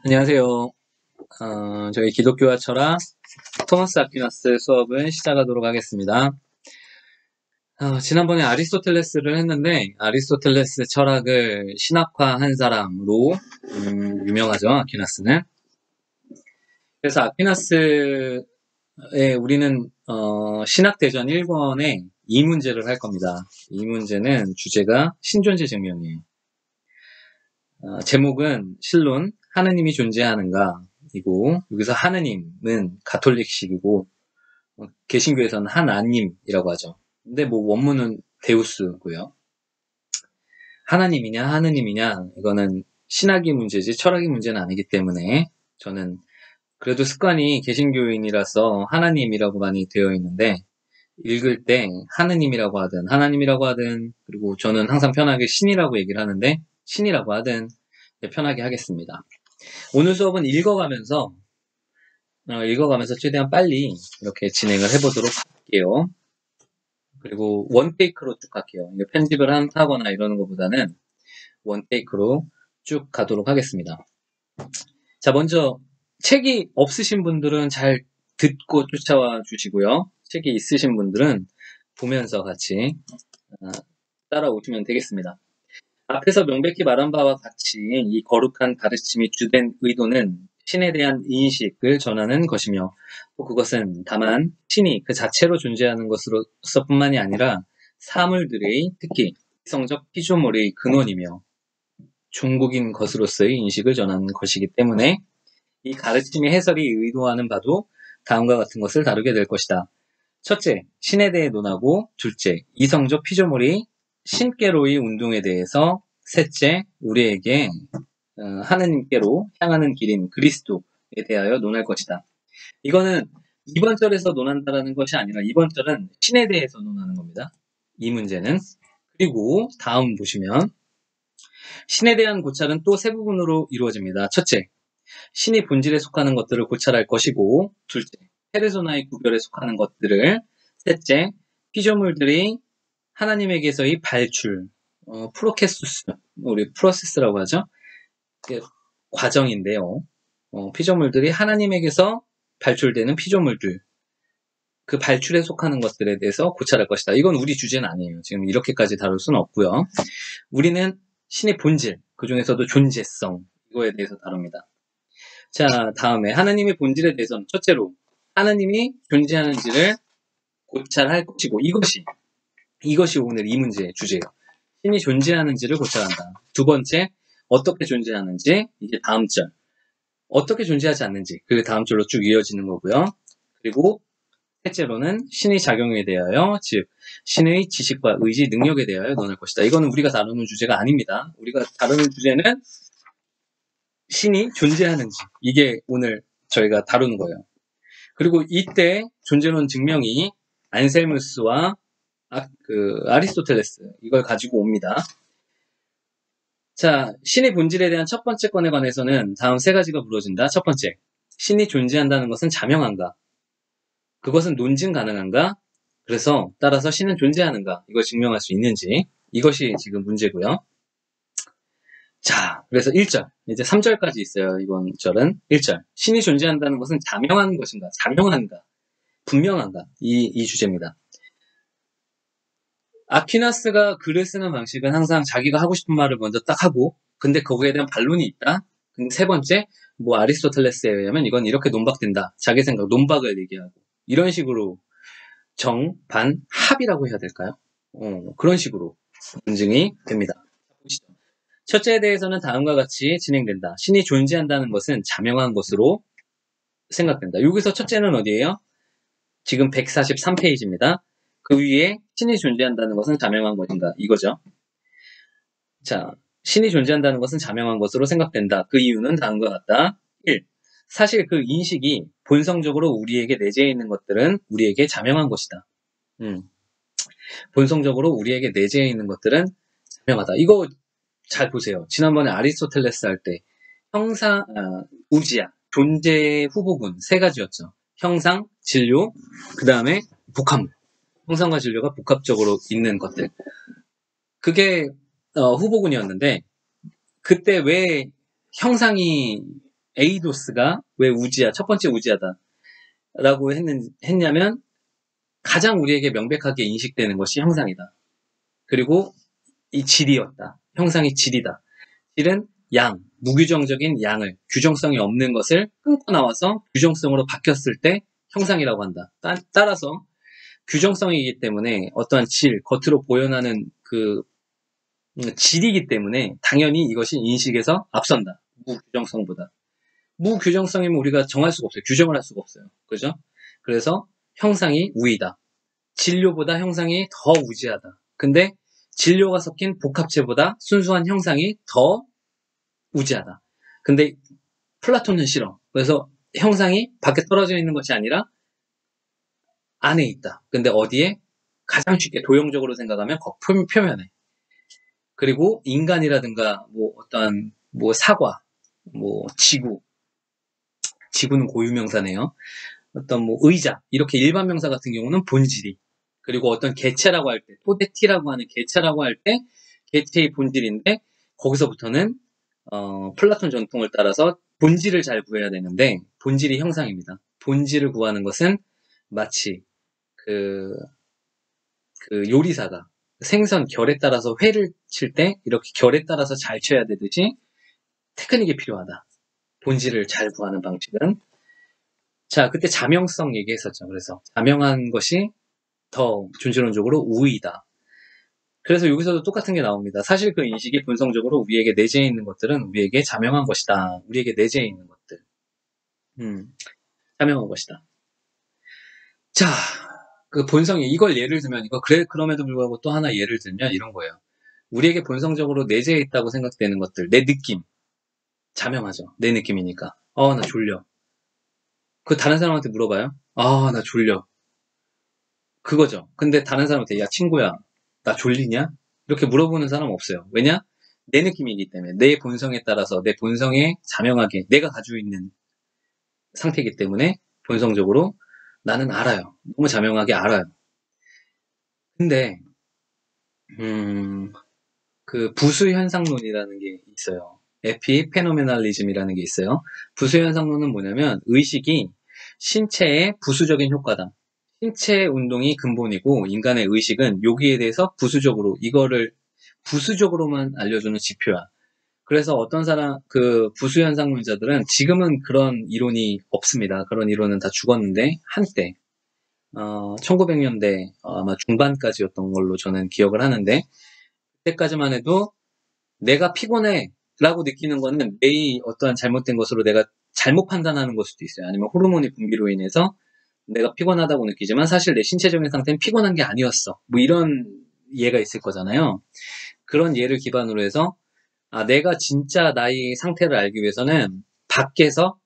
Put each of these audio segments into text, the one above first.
안녕하세요. 저희 기독교와 철학 토마스 아퀴나스 수업을 시작하도록 하겠습니다. 지난번에 아리스토텔레스를 했는데 아리스토텔레스 철학을 신학화한 사람으로 유명하죠, 아퀴나스는. 그래서 아퀴나스의 우리는 신학대전 1권에 이 문제를 할 겁니다. 이 문제는 주제가 신존재 증명이에요. 제목은 실론 하느님이 존재하는가 이고, 여기서 하느님은 가톨릭식이고 개신교에서는 하나님이라고 하죠. 근데 뭐 원문은 데우스고요. 하나님이냐 하느님이냐 이거는 신학의 문제지 철학의 문제는 아니기 때문에 저는 그래도 습관이 개신교인이라서 하나님이라고 많이 되어 있는데, 읽을 때 하느님이라고 하든 하나님이라고 하든, 그리고 저는 항상 편하게 신이라고 얘기를 하는데 신이라고 하든 편하게 하겠습니다. 오늘 수업은 읽어가면서 최대한 빨리 이렇게 진행을 해보도록 할게요. 그리고 원테이크로 쭉 갈게요. 편집을 하거나 이러는 것보다는 원테이크로 쭉 가도록 하겠습니다. 자, 먼저 책이 없으신 분들은 잘 듣고 쫓아와 주시고요. 책이 있으신 분들은 보면서 같이 따라오시면 되겠습니다. 앞에서 명백히 말한 바와 같이 이 거룩한 가르침이 주된 의도는 신에 대한 인식을 전하는 것이며, 또 그것은 다만 신이 그 자체로 존재하는 것으로서 뿐만이 아니라 사물들의, 특히 이성적 피조물의 근원이며 종국인 것으로서의 인식을 전하는 것이기 때문에 이 가르침의 해설이 의도하는 바도 다음과 같은 것을 다루게 될 것이다. 첫째, 신에 대해 논하고, 둘째, 이성적 피조물의 신께로의 운동에 대해서, 셋째, 우리에게 하느님께로 향하는 길인 그리스도에 대하여 논할 것이다. 이거는 이번 절에서 논한다라는 것이 아니라 이번 절은 신에 대해서 논하는 겁니다. 이 문제는. 그리고 다음 보시면 신에 대한 고찰은 또 세 부분으로 이루어집니다. 첫째, 신이 본질에 속하는 것들을 고찰할 것이고, 둘째, 페르소나의 구별에 속하는 것들을, 셋째, 피조물들이 하나님에게서의 발출, 프로케수스, 우리 프로세스라고 하죠. 과정인데요. 피조물들이 하나님에게서 발출되는 피조물들, 그 발출에 속하는 것들에 대해서 고찰할 것이다. 이건 우리 주제는 아니에요. 지금 이렇게까지 다룰 수는 없고요. 우리는 신의 본질, 그 중에서도 존재성, 이거에 대해서 다룹니다. 자, 다음에 하나님의 본질에 대해서는 첫째로 하나님이 존재하는지를 고찰할 것이고, 이것이 오늘 이 문제의 주제예요. 신이 존재하는지를 고찰한다. 두 번째, 어떻게 존재하는지, 이게 다음 절. 어떻게 존재하지 않는지, 그게 다음 절로 쭉 이어지는 거고요. 그리고 셋째로는 신의 작용에 대하여, 즉 신의 지식과 의지, 능력에 대하여 논할 것이다. 이거는 우리가 다루는 주제가 아닙니다. 우리가 다루는 주제는 신이 존재하는지, 이게 오늘 저희가 다루는 거예요. 그리고 이때 존재론 증명이 안셀무스와 아리스토텔레스, 이걸 가지고 옵니다. 자, 신의 본질에 대한 첫 번째 건에 관해서는 다음 세 가지가 물어진다. 첫 번째, 신이 존재한다는 것은 자명한가? 그것은 논증 가능한가? 그래서 따라서 신은 존재하는가? 이걸 증명할 수 있는지, 이것이 지금 문제고요. 자, 그래서 1절, 이제 3절까지 있어요. 이번 절은 1절. 신이 존재한다는 것은 자명한 것인가? 자명한가? 분명한가? 이 주제입니다. 아퀴나스가 글을 쓰는 방식은 항상 자기가 하고 싶은 말을 먼저 딱 하고, 근데 거기에 대한 반론이 있다. 근데 세 번째, 뭐 아리스토텔레스에 의하면 이건 이렇게 논박된다. 자기 생각, 논박을 얘기하고. 이런 식으로 정, 반, 합이라고 해야 될까요? 그런 식으로 논증이 됩니다. 보시죠. 첫째에 대해서는 다음과 같이 진행된다. 신이 존재한다는 것은 자명한 것으로 생각된다. 여기서 첫째는 어디예요? 지금 143페이지입니다. 그 위에 신이 존재한다는 것은 자명한 것인가? 이거죠. 자, 신이 존재한다는 것은 자명한 것으로 생각된다. 그 이유는 다음과 같다. 1. 사실 그 인식이 본성적으로 우리에게 내재해 있는 것들은 우리에게 자명한 것이다. 본성적으로 우리에게 내재해 있는 것들은 자명하다. 이거 잘 보세요. 지난번에 아리스토텔레스 할 때 우지야, 존재 후보군 세 가지였죠. 형상, 진료, 그 다음에 복합물. 형상과 진료가 복합적으로 있는 것들. 그게 후보군이었는데, 그때 왜 형상이 에이도스가 왜 우지야, 첫 번째 우지하다 라고 했냐면 가장 우리에게 명백하게 인식되는 것이 형상이다. 그리고 이 질이었다. 형상이 질이다. 질은 양, 무규정적인 양을, 규정성이 없는 것을 끊고 나와서 규정성으로 바뀌었을 때 형상이라고 한다. 따라서 규정성이기 때문에 어떠한 질, 겉으로 보여나는 그 질이기 때문에 당연히 이것이 인식에서 앞선다. 무규정성보다. 무규정성이면 우리가 정할 수가 없어요. 규정을 할 수가 없어요. 그죠? 그래서 형상이 우위다. 진료보다 형상이 더 우지하다. 근데 진료가 섞인 복합체보다 순수한 형상이 더 우지하다. 근데 플라톤은 싫어. 그래서 형상이 밖에 떨어져 있는 것이 아니라 안에 있다. 근데 어디에? 가장 쉽게 도형적으로 생각하면 표면에. 그리고 인간이라든가 뭐 어떠한 뭐 사과, 뭐 지구는 고유명사네요. 어떤 뭐 의자 이렇게 일반 명사 같은 경우는 본질이, 그리고 어떤 개체라고 할 때, 토데티라고 하는 개체라고 할 때 개체의 본질인데 거기서부터는 플라톤 전통을 따라서 본질을 잘 구해야 되는데 본질이 형상입니다. 본질을 구하는 것은 마치 그 요리사가 생선 결에 따라서 회를 칠 때 이렇게 결에 따라서 잘 쳐야 되듯이 테크닉이 필요하다. 본질을 잘 구하는 방식은. 자, 그때 자명성 얘기했었죠. 그래서 자명한 것이 더 존재론적으로 우위다. 그래서 여기서도 똑같은 게 나옵니다. 사실 그 인식이 본성적으로 우리에게 내재해 있는 것들은 우리에게 자명한 것이다. 우리에게 내재해 있는 것들. 자명한 것이다. 자, 그 본성이 이걸 예를 들면 그럼에도 불구하고 또 하나 예를 들면 이런 거예요. 우리에게 본성적으로 내재해 있다고 생각되는 것들, 내 느낌. 자명하죠. 내 느낌이니까. 나 졸려. 그 다른 사람한테 물어봐요. 나 졸려. 그거죠. 근데 다른 사람한테 야 친구야 나 졸리냐? 이렇게 물어보는 사람 없어요. 왜냐? 내 느낌이기 때문에 내 본성에 따라서 내 본성에 자명하게 내가 가지고 있는 상태이기 때문에 본성적으로 나는 알아요. 너무 자명하게 알아요. 근데 그 부수현상론이라는 게 있어요. 에피페노메날리즘이라는 게 있어요. 부수현상론은 뭐냐면 의식이 신체의 부수적인 효과다. 신체 운동이 근본이고 인간의 의식은 여기에 대해서 이거를 부수적으로만 알려주는 지표야. 그래서 어떤 그 부수현상론자들은 지금은 그런 이론이 없습니다. 그런 이론은 다 죽었는데 한때 1900년대 아마 중반까지였던 걸로 저는 기억을 하는데 그때까지만 해도 내가 피곤해 라고 느끼는 거는 뇌의 어떠한 잘못된 것으로 내가 잘못 판단하는 걸 수도 있어요. 아니면 호르몬의 분비로 인해서 내가 피곤하다고 느끼지만 사실 내 신체적인 상태는 피곤한 게 아니었어. 뭐 이런 예가 있을 거잖아요. 그런 예를 기반으로 해서 내가 진짜 나의 상태를 알기 위해서는 밖에서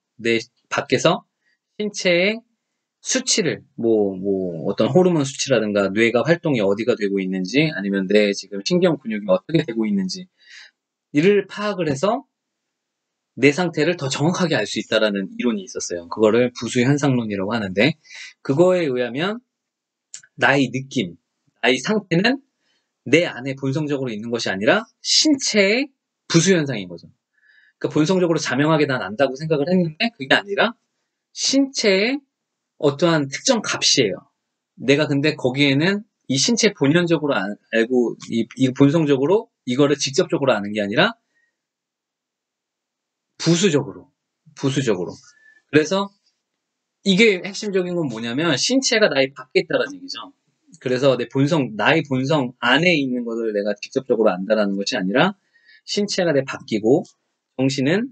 신체의 수치를 어떤 호르몬 수치라든가 뇌가 활동이 어디가 되고 있는지 아니면 내 지금 신경 근육이 어떻게 되고 있는지 이를 파악을 해서 내 상태를 더 정확하게 알 수 있다라는 이론이 있었어요. 그거를 부수현상론이라고 하는데 그거에 의하면 나의 느낌, 나의 상태는 내 안에 본성적으로 있는 것이 아니라 신체의 부수현상인 거죠. 그러니까 본성적으로 자명하게 난 안다고 생각을 했는데 그게 아니라 신체의 어떠한 특정 값이에요. 내가 근데 거기에는 이 신체 본연적으로 알고 이 본성적으로 이거를 직접적으로 아는 게 아니라 부수적으로. 그래서 이게 핵심적인 건 뭐냐면 신체가 나의 밖에 있다는 얘기죠. 그래서 나의 본성 안에 있는 것을 내가 직접적으로 안다라는 것이 아니라 신체가 내 밖이고 정신은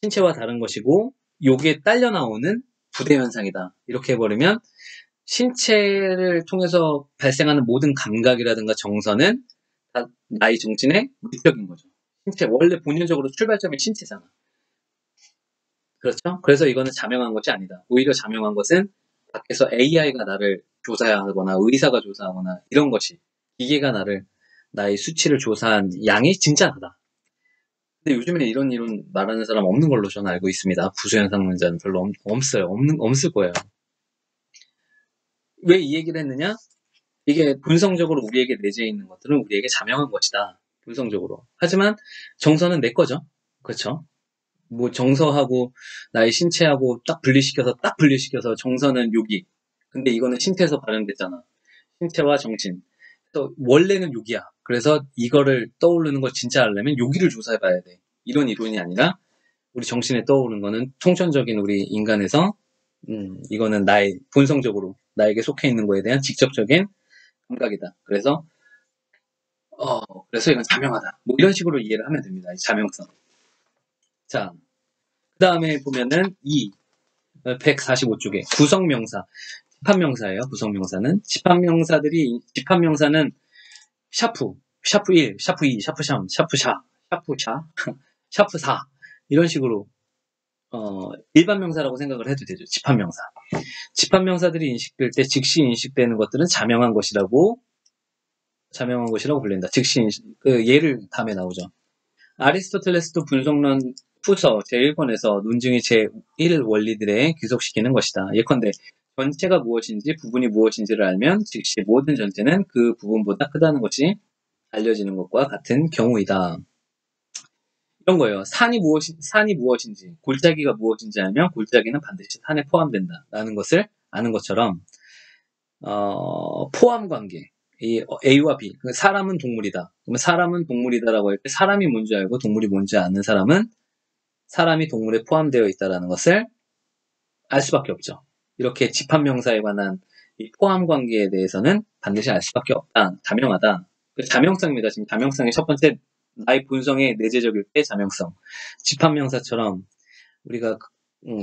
신체와 다른 것이고 여기에 딸려 나오는 부대 현상이다. 이렇게 해버리면 신체를 통해서 발생하는 모든 감각이라든가 정서는 다 나의 정신의 물적인 거죠. 신체 원래 본연적으로 출발점이 신체잖아. 그렇죠? 그래서 이거는 자명한 것이 아니다. 오히려 자명한 것은 밖에서 AI가 나를 조사하거나 의사가 조사하거나 이런 것이 기계가 나의 수치를 조사한 양이 진짜하다. 근데 요즘에 이런 이론 말하는 사람 없는 걸로 저는 알고 있습니다. 부수현상론자는 별로 없어요. 없을 거예요. 왜 이 얘기를 했느냐? 이게 본성적으로 우리에게 내재해 있는 것들은 우리에게 자명한 것이다. 본성적으로. 하지만 정서는 내 거죠. 그렇죠? 뭐 정서하고 나의 신체하고 딱 분리시켜서 정서는 여기. 근데 이거는 신체에서 발현됐잖아. 신체와 정신. 또 원래는 여기야. 그래서 이거를 떠오르는 걸 진짜 하려면 여기를 조사해봐야 돼. 이런 이론이 아니라 우리 정신에 떠오르는 거는 통천적인 우리 인간에서 이거는 나의 본성적으로 나에게 속해 있는 거에 대한 직접적인 감각이다. 그래서 이건 자명하다. 뭐 이런 식으로 이해를 하면 됩니다. 이 자명성. 자, 그 다음에 보면은 145쪽에 구성명사, 집합명사예요. 구성명사는 집합명사는 샤프 1, 샤프 2, 샤프 3, 샤프 4 이런 식으로 일반 명사라고 생각을 해도 되죠. 집합명사. 집합명사들이 인식될 때 즉시 인식되는 것들은 자명한 것이라고 불린다. 즉시 인식, 그 예를 다음에 나오죠. 아리스토텔레스도 분석론 후서 제1권에서 논증의 제1 원리들에 귀속시키는 것이다. 예컨대 전체가 무엇인지 부분이 무엇인지를 알면 즉시 모든 전체는 그 부분보다 크다는 것이 알려지는 것과 같은 경우이다. 이런 거예요. 산이 무엇인지, 골짜기가 무엇인지 알면 골짜기는 반드시 산에 포함된다. 라는 것을 아는 것처럼, 포함 관계. 이 A와 B. 사람은 동물이다. 그러면 사람은 동물이다라고 할 때 사람이 뭔지 알고 동물이 뭔지 아는 사람은 사람이 동물에 포함되어 있다라는 것을 알 수밖에 없죠. 이렇게 집합명사에 관한 이 포함 관계에 대해서는 반드시 알 수밖에 없다. 자명하다. 자명성입니다. 지금 자명성의 첫 번째 나의 본성의 내재적일 때 자명성. 집합명사처럼 우리가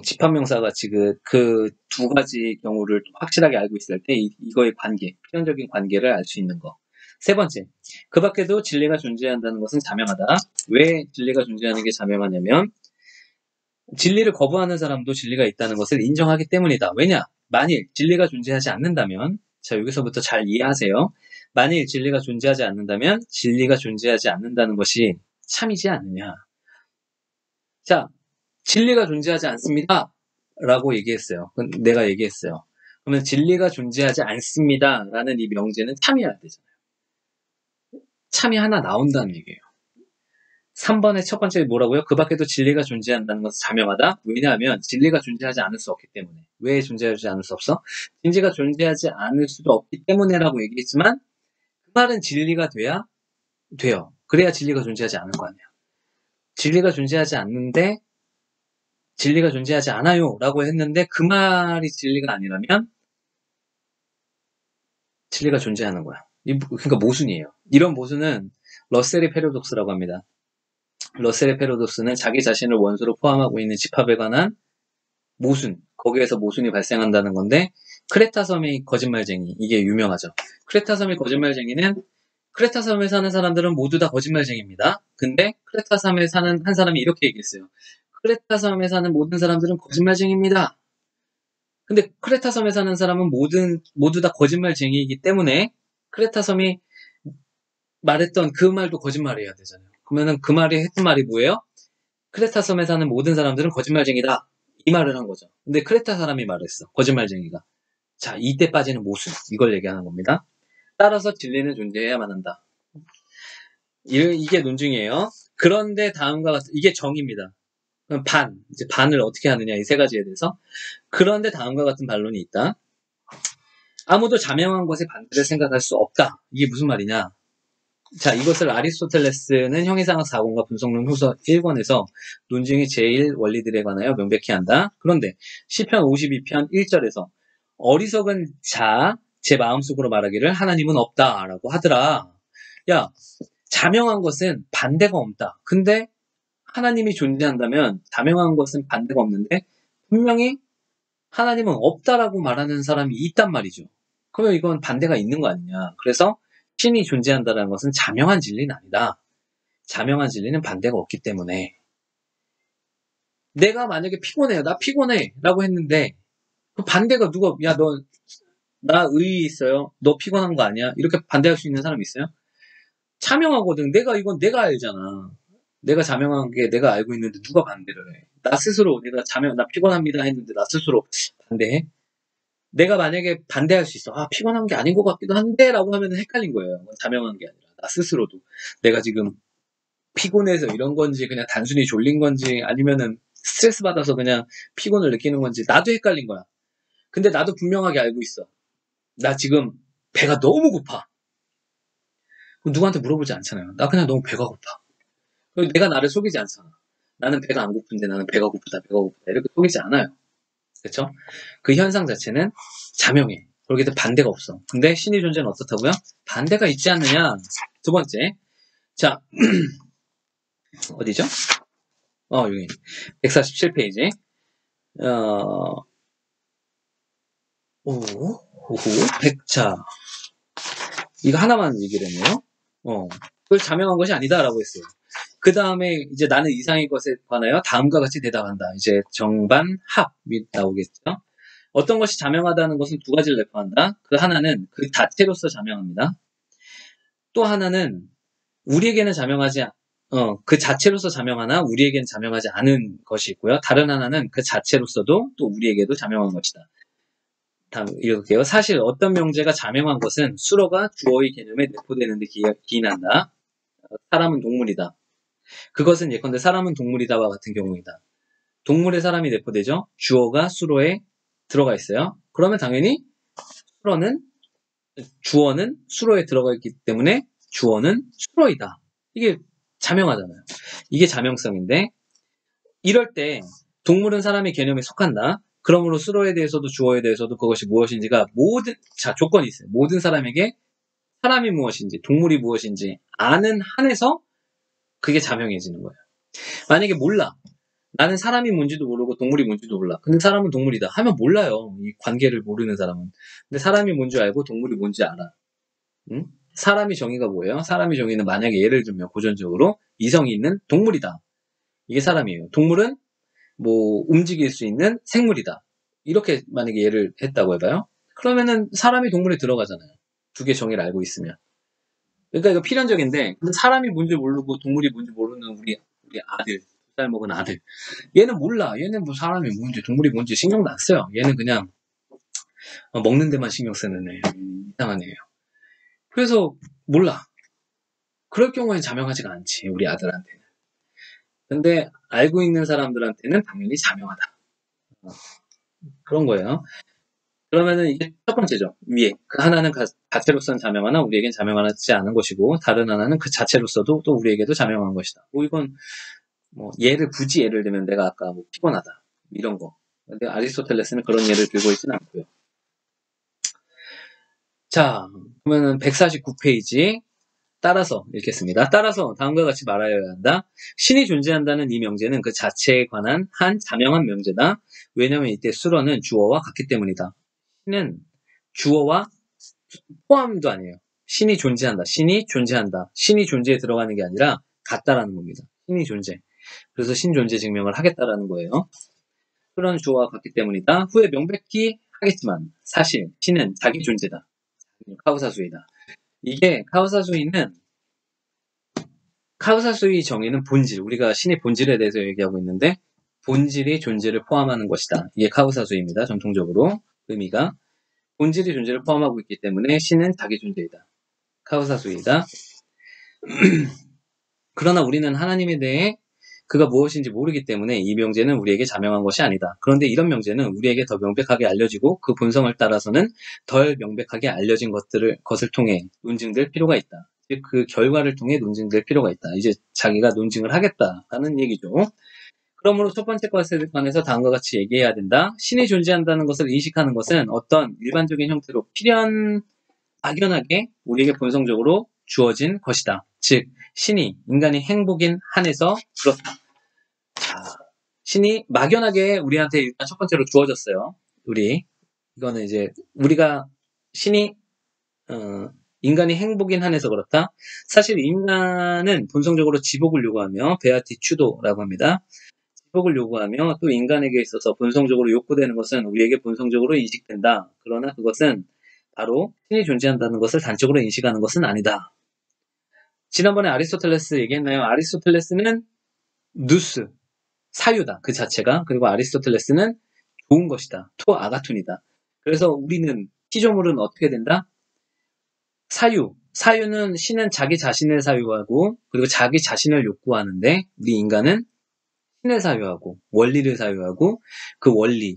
집합명사가 지금 그 두 가지 경우를 확실하게 알고 있을 때 이거의 관계, 필연적인 관계를 알 수 있는 거. 세 번째, 그 밖에도 진리가 존재한다는 것은 자명하다. 왜 진리가 존재하는 게 자명하냐면 진리를 거부하는 사람도 진리가 있다는 것을 인정하기 때문이다. 왜냐? 만일 진리가 존재하지 않는다면 자 여기서부터 잘 이해하세요. 만일 진리가 존재하지 않는다면 진리가 존재하지 않는다는 것이 참이지 않느냐. 자, 진리가 존재하지 않습니다. 라고 얘기했어요. 내가 얘기했어요. 그러면 진리가 존재하지 않습니다. 라는 이 명제는 참이어야 되잖아요. 참이 하나 나온다는 얘기예요. 3번의 첫 번째 뭐라고요? 그 밖에도 진리가 존재한다는 것은 자명하다. 왜냐하면 진리가 존재하지 않을 수 없기 때문에. 왜 존재하지 않을 수 없어? 진리가 존재하지 않을 수도 없기 때문에라고 얘기했지만 그 말은 진리가 돼야 돼요. 그래야 진리가 존재하지 않을 거 아니야. 진리가 존재하지 않는데 진리가 존재하지 않아요 라고 했는데 그 말이 진리가 아니라면 진리가 존재하는 거야. 그러니까 모순이에요. 이런 모순은 러셀의 패러독스라고 합니다. 러셀의 패러독스는 자기 자신을 원소로 포함하고 있는 집합에 관한 모순, 거기에서 모순이 발생한다는 건데 크레타 섬의 거짓말쟁이, 이게 유명하죠. 크레타 섬의 거짓말쟁이는 크레타 섬에 사는 사람들은 모두 다 거짓말쟁이입니다. 근데 크레타 섬에 사는 한 사람이 이렇게 얘기했어요. 크레타 섬에 사는 모든 사람들은 거짓말쟁이입니다. 근데 크레타 섬에 사는 사람은 모두 다 거짓말쟁이이기 때문에 크레타 섬이 말했던 그 말도 거짓말이어야 되잖아요. 그러면은 그 말이 했던 말이 뭐예요? 크레타 섬에 사는 모든 사람들은 거짓말쟁이다. 이 말을 한 거죠. 근데 크레타 사람이 말했어. 거짓말쟁이가. 자, 이때 빠지는 모순. 이걸 얘기하는 겁니다. 따라서 진리는 존재해야만 한다. 이게 논증이에요. 그런데 다음과 같은, 이게 정의입니다. 그럼 이제 반을 어떻게 하느냐, 이 세 가지에 대해서. 그런데 다음과 같은 반론이 있다. 아무도 자명한 것의 반대를 생각할 수 없다. 이게 무슨 말이냐. 자, 이것을 아리스토텔레스는 형이상학 4권과 분석론 후서 1권에서 논증의 제1 원리들에 관하여 명백히 한다. 그런데 시편 52편 1절에서 어리석은 자, 제 마음속으로 말하기를 하나님은 없다라고 하더라. 야, 자명한 것은 반대가 없다. 근데 하나님이 존재한다면 자명한 것은 반대가 없는데 분명히 하나님은 없다라고 말하는 사람이 있단 말이죠. 그러면 이건 반대가 있는 거 아니냐. 그래서 신이 존재한다는 것은 자명한 진리는 아니다. 자명한 진리는 반대가 없기 때문에 내가 만약에 피곤해요. 나 피곤해 라고 했는데 그 반대가 누가 야 너 나 의의 있어요. 너 피곤한 거 아니야? 이렇게 반대할 수 있는 사람 있어요? 자명하거든. 이건 내가 알잖아. 내가 자명한 게 내가 알고 있는데 누가 반대를 해? 나 스스로 나 피곤합니다 했는데 나 스스로 반대해? 내가 만약에 반대할 수 있어. 아, 피곤한 게 아닌 것 같기도 한데 라고 하면 헷갈린 거예요. 자명한 게 아니라 나 스스로도 내가 지금 피곤해서 이런 건지 그냥 단순히 졸린 건지 아니면은 스트레스 받아서 그냥 피곤을 느끼는 건지 나도 헷갈린 거야. 근데 나도 분명하게 알고 있어. 나 지금 배가 너무 고파. 누구한테 물어보지 않잖아요. 나 그냥 너무 배가 고파. 내가 나를 속이지 않잖아. 나는 배가 안 고픈데 나는 배가 고프다, 배가 고프다. 이렇게 속이지 않아요. 그쵸? 그 현상 자체는 자명해. 그렇기 때문에 반대가 없어. 근데 신의 존재는 어떻다고요? 반대가 있지 않느냐? 두 번째. 자, 어디죠? 여기. 147페이지. 백차. 이거 하나만 얘기를 했네요. 그걸 자명한 것이 아니다라고 했어요. 그 다음에 이제 나는 이상의 것에 관하여 다음과 같이 대답한다. 이제 정반, 합이 나오겠죠. 어떤 것이 자명하다는 것은 두 가지를 내포한다. 그 하나는 그 자체로서 자명합니다. 또 하나는 우리에게는 그 자체로서 자명하나 우리에게는 자명하지 않은 것이 있고요. 다른 하나는 그 자체로서도 또 우리에게도 자명한 것이다. 다음 읽을게요. 사실 어떤 명제가 자명한 것은 수로가 주어의 개념에 내포되는 데 기인한다. 사람은 동물이다. 그것은 예컨대 사람은 동물이다와 같은 경우이다. 동물에 사람이 내포되죠. 주어가 수로에 들어가 있어요. 그러면 당연히 주어는 수로에 들어가 있기 때문에 주어는 수로이다. 이게 자명하잖아요. 이게 자명성인데 이럴 때 동물은 사람의 개념에 속한다. 그러므로 수로에 대해서도 주어에 대해서도 그것이 무엇인지가 조건이 있어요. 모든 사람에게 사람이 무엇인지 동물이 무엇인지 아는 한에서 그게 자명해지는 거예요. 만약에 몰라. 나는 사람이 뭔지도 모르고 동물이 뭔지도 몰라. 근데 사람은 동물이다 하면 몰라요. 이 관계를 모르는 사람은. 근데 사람이 뭔지 알고 동물이 뭔지 알아. 응? 사람의 정의가 뭐예요? 사람의 정의는 만약에 예를 들면 고전적으로 이성이 있는 동물이다. 이게 사람이에요. 동물은 뭐 움직일 수 있는 생물이다. 이렇게 만약에 예를 했다고 해봐요. 그러면은 사람이 동물에 들어가잖아요. 두 개 정의를 알고 있으면. 그러니까 이거 필연적인데 근데 사람이 뭔지 모르고 동물이 뭔지 모르는 우리 아들, 2살 먹은 아들. 얘는 몰라. 얘는 뭐 사람이 뭔지 동물이 뭔지 신경도 안 써요. 얘는 그냥 먹는 데만 신경 쓰는 애. 이상한 애예요. 그래서 몰라. 그럴 경우엔 자명하지가 않지. 우리 아들한테는. 근데 알고 있는 사람들한테는 당연히 자명하다. 그런 거예요. 그러면은 이게 첫 번째죠. 위에. 그 하나는 자체로서는 자명하나 우리에겐 자명하지 않은 것이고 다른 하나는 그 자체로서도 또 우리에게도 자명한 것이다. 뭐 이건 뭐 굳이 예를 들면 내가 아까 뭐 피곤하다. 이런 거. 근데 아리스토텔레스는 그런 예를 들고 있지는 않고요. 자, 그러면은 149페이지 따라서 읽겠습니다. 따라서 다음과 같이 말하여야 한다. 신이 존재한다는 이 명제는 그 자체에 관한 한 자명한 명제다. 왜냐하면 이때 수로는 주어와 같기 때문이다. 신은 주어와 포함도 아니에요. 신이 존재한다. 신이 존재한다. 신이 존재에 들어가는 게 아니라 같다라는 겁니다. 신이 존재. 그래서 신존재 증명을 하겠다라는 거예요. 그런 주어와 같기 때문이다. 후에 명백히 하겠지만 사실 신은 자기 존재다. 카우사수이다. 이게 카우사수의 정의는 본질. 우리가 신의 본질에 대해서 얘기하고 있는데 본질이 존재를 포함하는 것이다. 이게 카우사수입니다. 전통적으로 의미가 본질이 존재를 포함하고 있기 때문에 신은 자기 존재이다. 카우사수이다. 그러나 우리는 하나님에 대해 그가 무엇인지 모르기 때문에 이 명제는 우리에게 자명한 것이 아니다. 그런데 이런 명제는 우리에게 더 명백하게 알려지고 그 본성을 따라서는 덜 명백하게 알려진 것을 통해 논증될 필요가 있다. 즉, 그 결과를 통해 논증될 필요가 있다. 이제 자기가 논증을 하겠다라는 얘기죠. 그러므로 첫 번째 것에 관해서 다음과 같이 얘기해야 된다. 신이 존재한다는 것을 인식하는 것은 어떤 일반적인 형태로 막연하게 우리에게 본성적으로 주어진 것이다. 즉, 신이 인간이 행복인 한에서 그렇다. 자, 신이 막연하게 우리한테 일단 첫 번째로 주어졌어요. 이거는 이제 우리가 신이 인간이 행복인 한에서 그렇다. 사실 인간은 본성적으로 지복을 요구하며 베아티추도라고 합니다. 지복을 요구하며 또 인간에게 있어서 본성적으로 욕구되는 것은 우리에게 본성적으로 인식된다. 그러나 그것은 바로 신이 존재한다는 것을 단적으로 인식하는 것은 아니다. 지난번에 아리스토텔레스 얘기했나요? 아리스토텔레스는 누스, 사유다. 그 자체가. 그리고 아리스토텔레스는 좋은 것이다. 아가톤이다. 그래서 우리는 피조물은 어떻게 된다? 사유, 사유는 신은 자기 자신을 사유하고 그리고 자기 자신을 욕구하는데 우리 인간은 신을 사유하고 원리를 사유하고 그 원리,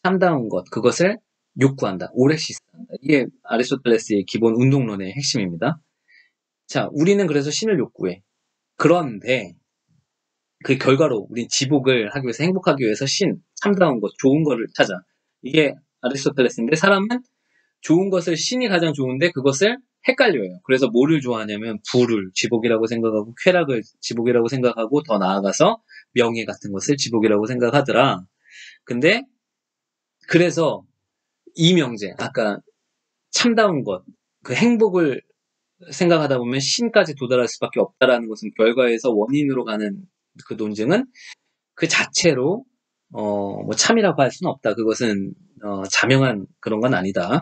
참다운 것, 그것을 욕구한다. 오렉시스한다. 이게 아리스토텔레스의 기본 운동론의 핵심입니다. 자, 우리는 그래서 신을 욕구해. 그런데 그 결과로 우린 지복을 하기 위해서 행복하기 위해서 신, 참다운 것, 좋은 거를 찾아. 이게 아리스토텔레스인데 사람은 좋은 것을 신이 가장 좋은데 그것을 헷갈려요. 그래서 뭐를 좋아하냐면 부를 지복이라고 생각하고 쾌락을 지복이라고 생각하고 더 나아가서 명예 같은 것을 지복이라고 생각하더라. 근데 그래서 이명제 아까 참다운 것, 그 행복을 생각하다 보면 신까지 도달할 수밖에 없다라는 것은 결과에서 원인으로 가는 그 논증은 그 자체로 뭐 참이라고 할 수는 없다. 그것은 자명한 그런 건 아니다.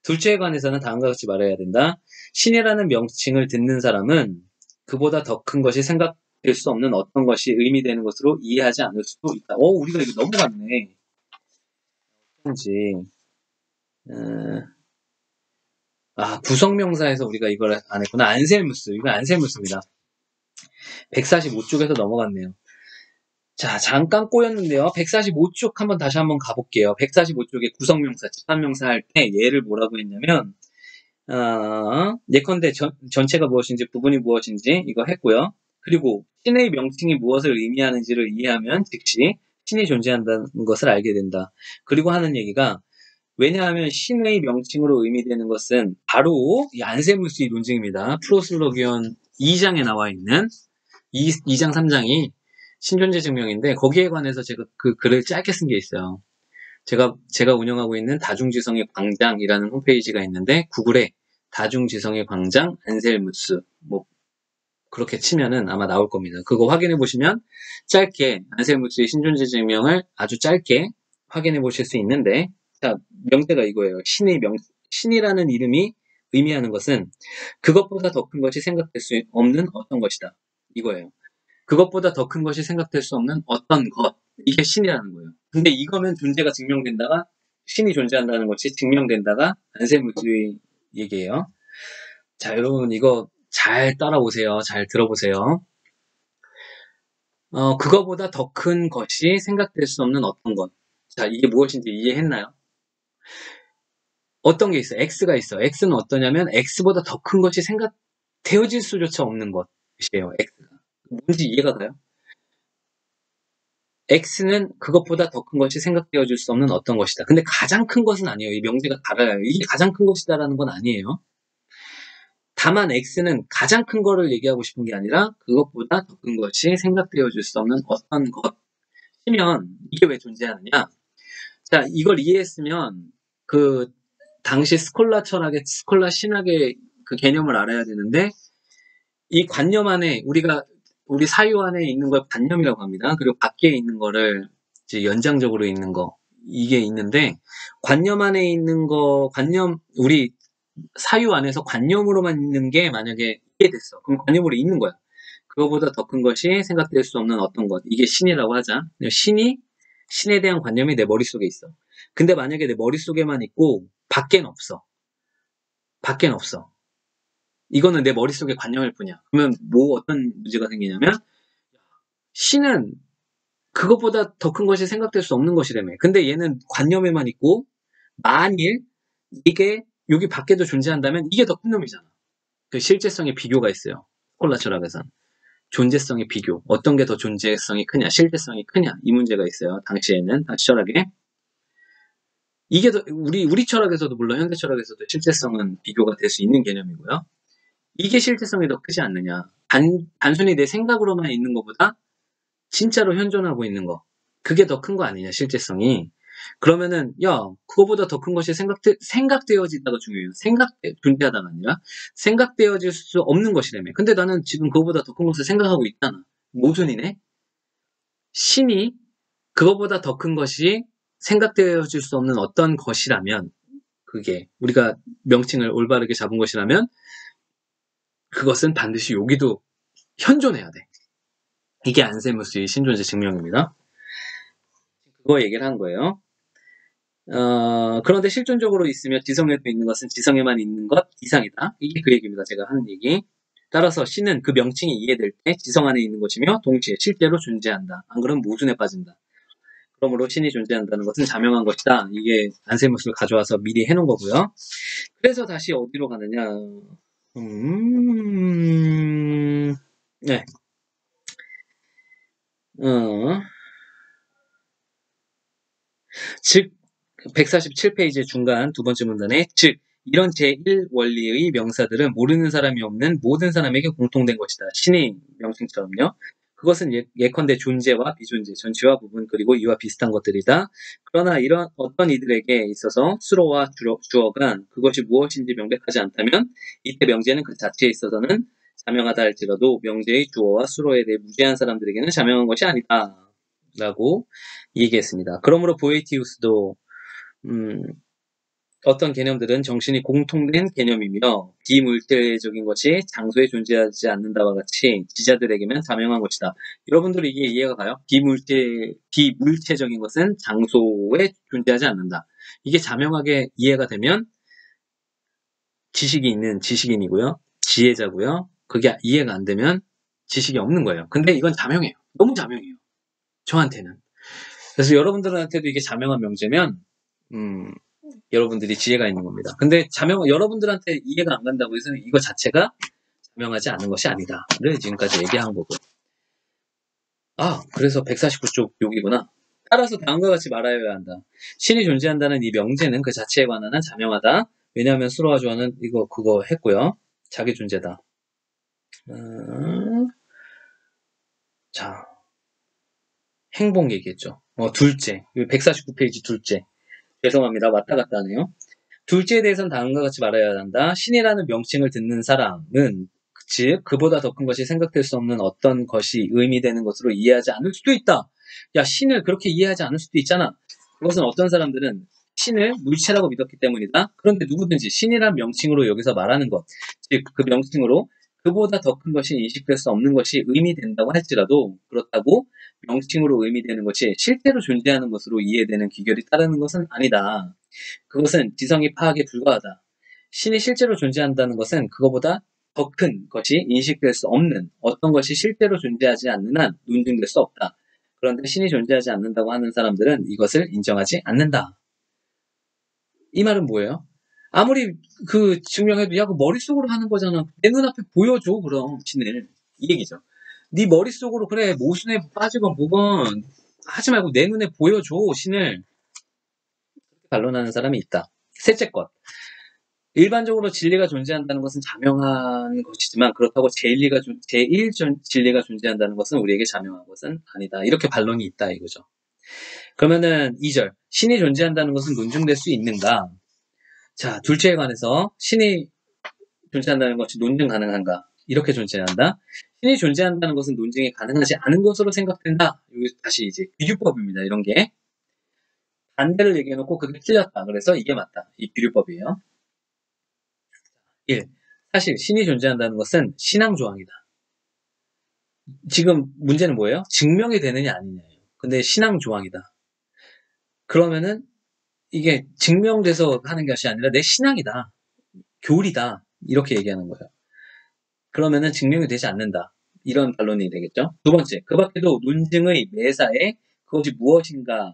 둘째에 관해서는 다음과 같이 말해야 된다. 신이라는 명칭을 듣는 사람은 그보다 더 큰 것이 생각될 수 없는 어떤 것이 의미되는 것으로 이해하지 않을 수도 있다. 우리가 이거 넘어갔네. 뭔지. 구성명사에서 우리가 이걸 안 했구나. 안셀무스. 이거 안셀무스입니다. 145쪽에서 넘어갔네요. 자, 잠깐 꼬였는데요. 145쪽 다시 한번 가볼게요. 145쪽에 구성명사, 집합명사 할 때 얘를 뭐라고 했냐면, 예컨대 전체가 무엇인지, 부분이 무엇인지 이거 했고요. 그리고 신의 명칭이 무엇을 의미하는지를 이해하면 즉시 신이 존재한다는 것을 알게 된다. 그리고 하는 얘기가 왜냐하면 신의 명칭으로 의미되는 것은 바로 이 안세무스의 논증입니다. 프로슬로기온 2장에 나와 있는 2장 3장이 신존재 증명인데 거기에 관해서 제가 그 글을 짧게 쓴 게 있어요. 제가 운영하고 있는 다중지성의 광장이라는 홈페이지가 있는데 구글에 다중지성의 광장 안셀무스 뭐 그렇게 치면은 아마 나올 겁니다. 그거 확인해 보시면 짧게 안셀무스의 신존재 증명을 아주 짧게 확인해 보실 수 있는데 자, 명제가 이거예요. 신이라는 이름이 의미하는 것은 그것보다 더 큰 것이 생각될 수 없는 어떤 것이다. 이거예요. 그것보다 더 큰 것이 생각될 수 없는 어떤 것. 이게 신이라는 거예요. 근데 이거면 존재가 증명된다가 신이 존재한다는 것이 증명된다가 안세무스의 얘기예요. 자, 여러분 이거 잘 따라오세요. 잘 들어보세요. 그거보다 더 큰 것이 생각될 수 없는 어떤 것. 자, 이게 무엇인지 이해했나요? 어떤 게 있어요? X가 있어. X는 어떠냐면 X보다 더 큰 것이 생각되어질 수조차 없는 것이에요. X가. 뭔지 이해가 가요? X는 그것보다 더 큰 것이 생각되어질 수 없는 어떤 것이다. 근데 가장 큰 것은 아니에요. 이 명제가 달라요. 이게 가장 큰 것이다라는 건 아니에요. 다만 X는 가장 큰 거를 얘기하고 싶은 게 아니라 그것보다 더 큰 것이 생각되어질 수 없는 어떤 것이면 이게 왜 존재하느냐? 자, 이걸 이해했으면 그 당시 스콜라 철학의 스콜라 신학의 그 개념을 알아야 되는데 이 관념 안에 우리 사유 안에 있는 걸 관념이라고 합니다. 그리고 밖에 있는 거를 이제 연장적으로 있는 거 이게 있는데 관념 안에 있는 거 우리 사유 안에서 관념으로만 있는 게 만약에 이해됐어. 그럼 관념으로 있는 거야. 그거보다 더 큰 것이 생각될 수 없는 어떤 것. 이게 신이라고 하자. 신에 대한 관념이 내 머릿속에 있어. 근데 만약에 내 머릿속에만 있고 밖엔 없어. 밖엔 없어. 이거는 내 머릿속의 관념일 뿐이야. 그러면 어떤 문제가 생기냐면 신은 그것보다 더 큰 것이 생각될 수 없는 것이라며. 근데 얘는 관념에만 있고 만일 이게 여기 밖에도 존재한다면 이게 더 큰 놈이잖아. 그 실제성의 비교가 있어요. 스콜라 철학에선. 존재성의 비교. 어떤 게 더 존재성이 크냐, 실제성이 크냐 이 문제가 있어요. 당시에는 당시 철학에. 이게 더 우리 철학에서도 물론 현대 철학에서도 실제성은 비교가 될 수 있는 개념이고요. 이게 실제성이 더 크지 않느냐. 단순히 내 생각으로만 있는 것보다 진짜로 현존하고 있는 거. 그게 더 큰 거 아니냐, 실제성이. 그러면은, 그거보다 더 큰 것이 생각되어지다가 중요해요. 존재하다가 아니라, 생각되어질 수 없는 것이라며. 근데 나는 지금 그거보다 더 큰 것을 생각하고 있잖아. 모순이네? 신이 그거보다 더 큰 것이 생각되어질 수 없는 어떤 것이라면, 그게, 우리가 명칭을 올바르게 잡은 것이라면, 그것은 반드시 여기도 현존해야 돼. 이게 안세무스의 신존재 증명입니다. 그거 얘기를 한 거예요. 그런데 실존적으로 있으며 지성에도 있는 것은 지성에만 있는 것 이상이다. 이게 그 얘기입니다. 제가 하는 얘기. 따라서 신은 그 명칭이 이해될 때 지성 안에 있는 것이며 동시에 실제로 존재한다. 안 그러면 모순에 빠진다. 그러므로 신이 존재한다는 것은 자명한 것이다. 이게 안세무스를 가져와서 미리 해놓은 거고요. 그래서 다시 어디로 가느냐. 네. 즉 147페이지 중간 두 번째 문단에 즉 이런 제1원리의 명사들은 모르는 사람이 없는 모든 사람에게 공통된 것이다. 신의 명칭처럼요. 그것은 예컨대 존재와 비존재, 전치와 부분 그리고 이와 비슷한 것들이다. 그러나 이런 어떤 이들에게 있어서 수로와 주어가 그것이 무엇인지 명백하지 않다면 이때 명제는 그 자체에 있어서는 자명하다 할지라도 명제의 주어와 수로에 대해 무죄한 사람들에게는 자명한 것이 아니다. 라고 얘기했습니다. 그러므로 보에티우스도 어떤 개념들은 정신이 공통된 개념이며 비물질적인 것이 장소에 존재하지 않는다와 같이 지자들에게는 자명한 것이다. 여러분들 이게 이해가 가요? 비물체적인 것은 장소에 존재하지 않는다. 이게 자명하게 이해가 되면 지식이 있는 지식인이고요. 지혜자고요. 그게 이해가 안 되면 지식이 없는 거예요. 근데 이건 자명해요. 너무 자명해요. 저한테는. 그래서 여러분들한테도 이게 자명한 명제면 여러분들이 지혜가 있는 겁니다. 근데 여러분들한테 이해가 안 간다고 해서 이거 자체가 자명하지 않은 것이 아니다를 지금까지 얘기한 거고. 그래서 149쪽 여기구나. 따라서 다음과 같이 말하여야 한다. 신이 존재한다는 이 명제는 그 자체에 관한 한 자명하다. 왜냐하면 수로와 주어는 그거 했고요. 자기 존재다. 자, 행복 얘기했죠. 둘째. 149페이지 둘째. 죄송합니다. 왔다 갔다 하네요. 둘째에 대해서는 다음과 같이 말해야 한다. 신이라는 명칭을 듣는 사람은 즉 그보다 더 큰 것이 생각될 수 없는 어떤 것이 의미되는 것으로 이해하지 않을 수도 있다. 야, 신을 그렇게 이해하지 않을 수도 있잖아. 그것은 어떤 사람들은 신을 물체라고 믿었기 때문이다. 그런데 누구든지 신이란 명칭으로 여기서 말하는 것, 즉 그 명칭으로 그보다 더 큰 것이 인식될 수 없는 것이 의미된다고 할지라도 그렇다고 명칭으로 의미되는 것이 실제로 존재하는 것으로 이해되는 귀결이 따르는 것은 아니다. 그것은 지성이 파악에 불과하다. 신이 실제로 존재한다는 것은 그거보다 더 큰 것이 인식될 수 없는 어떤 것이 실제로 존재하지 않는 한 논증될 수 없다. 그런데 신이 존재하지 않는다고 하는 사람들은 이것을 인정하지 않는다. 이 말은 뭐예요? 아무리 증명해도 야, 그 머릿속으로 하는 거잖아. 내 눈앞에 보여줘 그럼 신을. 이 얘기죠. 네 머릿속으로 그래 모순에 빠지건 뭐건 하지 말고 내 눈에 보여줘 신을. 반론하는 사람이 있다. 셋째 것. 일반적으로 진리가 존재한다는 것은 자명한 것이지만 그렇다고 제1 진리가 존재한다는 것은 우리에게 자명한 것은 아니다. 이렇게 반론이 있다 이거죠. 그러면은 2절. 신이 존재한다는 것은 논증될 수 있는가? 자, 둘째에 관해서 신이 존재한다는 것이 논증 가능한가? 이렇게 존재한다. 신이 존재한다는 것은 논증이 가능하지 않은 것으로 생각된다. 여기 다시 이제 비교법입니다. 이런 게. 반대를 얘기해놓고 그게 틀렸다. 그래서 이게 맞다. 이 비교법이에요. 1. 사실 신이 존재한다는 것은 신앙조항이다. 지금 문제는 뭐예요? 증명이 되느냐 아니냐예요. 근데 신앙조항이다. 그러면은 이게 증명돼서 하는 것이 아니라 내 신앙이다. 교리다. 이렇게 얘기하는 거예요. 그러면은 증명이 되지 않는다. 이런 반론이 되겠죠. 두 번째, 그 밖에도 논증의 매사에 그것이 무엇인가,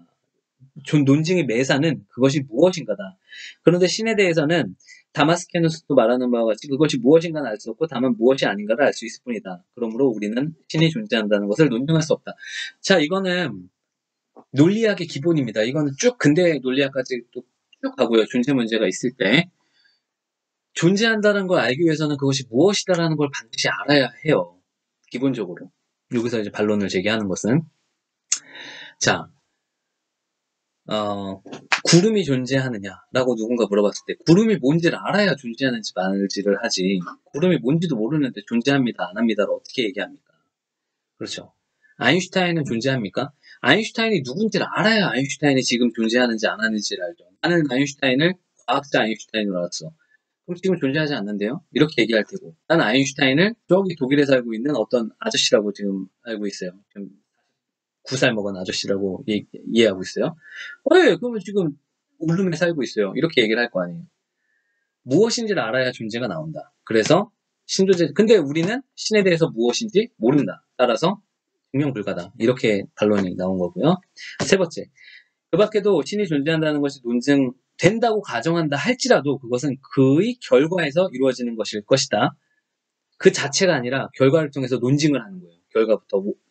논증의 매사는 그것이 무엇인가다. 그런데 신에 대해서는 다마스케누스도 말하는 바와 같이 그것이 무엇인가는 알 수 없고 다만 무엇이 아닌가를 알 수 있을 뿐이다. 그러므로 우리는 신이 존재한다는 것을 논증할 수 없다. 자, 이거는 논리학의 기본입니다. 이거는 쭉 근대 논리학까지 또 쭉 가고요. 존재 문제가 있을 때 존재한다는 걸 알기 위해서는 그것이 무엇이다라는 걸 반드시 알아야 해요. 기본적으로. 여기서 이제 반론을 제기하는 것은 자, 구름이 존재하느냐라고 누군가 물어봤을 때 구름이 뭔지를 알아야 존재하는지 말지를 하지 구름이 뭔지도 모르는데 존재합니다 안 합니다를 어떻게 얘기합니까? 그렇죠. 아인슈타인은 존재합니까? 아인슈타인이 누군지를 알아야 아인슈타인이 지금 존재하는지 안 하는지를 알죠. 나는 아인슈타인을 과학자 아인슈타인으로 알았어. 그럼 지금 존재하지 않는데요? 이렇게 얘기할 테고 나는 아인슈타인을 저기 독일에 살고 있는 어떤 아저씨라고 지금 알고 있어요. 지금 9살 먹은 아저씨라고 이해하고 있어요. 네, 그러면 지금 울름에 살고 있어요. 이렇게 얘기를 할 거 아니에요. 무엇인지를 알아야 존재가 나온다. 그래서 신존재, 근데 우리는 신에 대해서 무엇인지 모른다. 따라서 증명 불가다. 이렇게 반론이 나온 거고요. 세 번째, 그 밖에도 신이 존재한다는 것이 논증된다고 가정한다 할지라도 그것은 그의 결과에서 이루어지는 것일 것이다. 그 자체가 아니라 결과를 통해서 논증을 하는 거예요.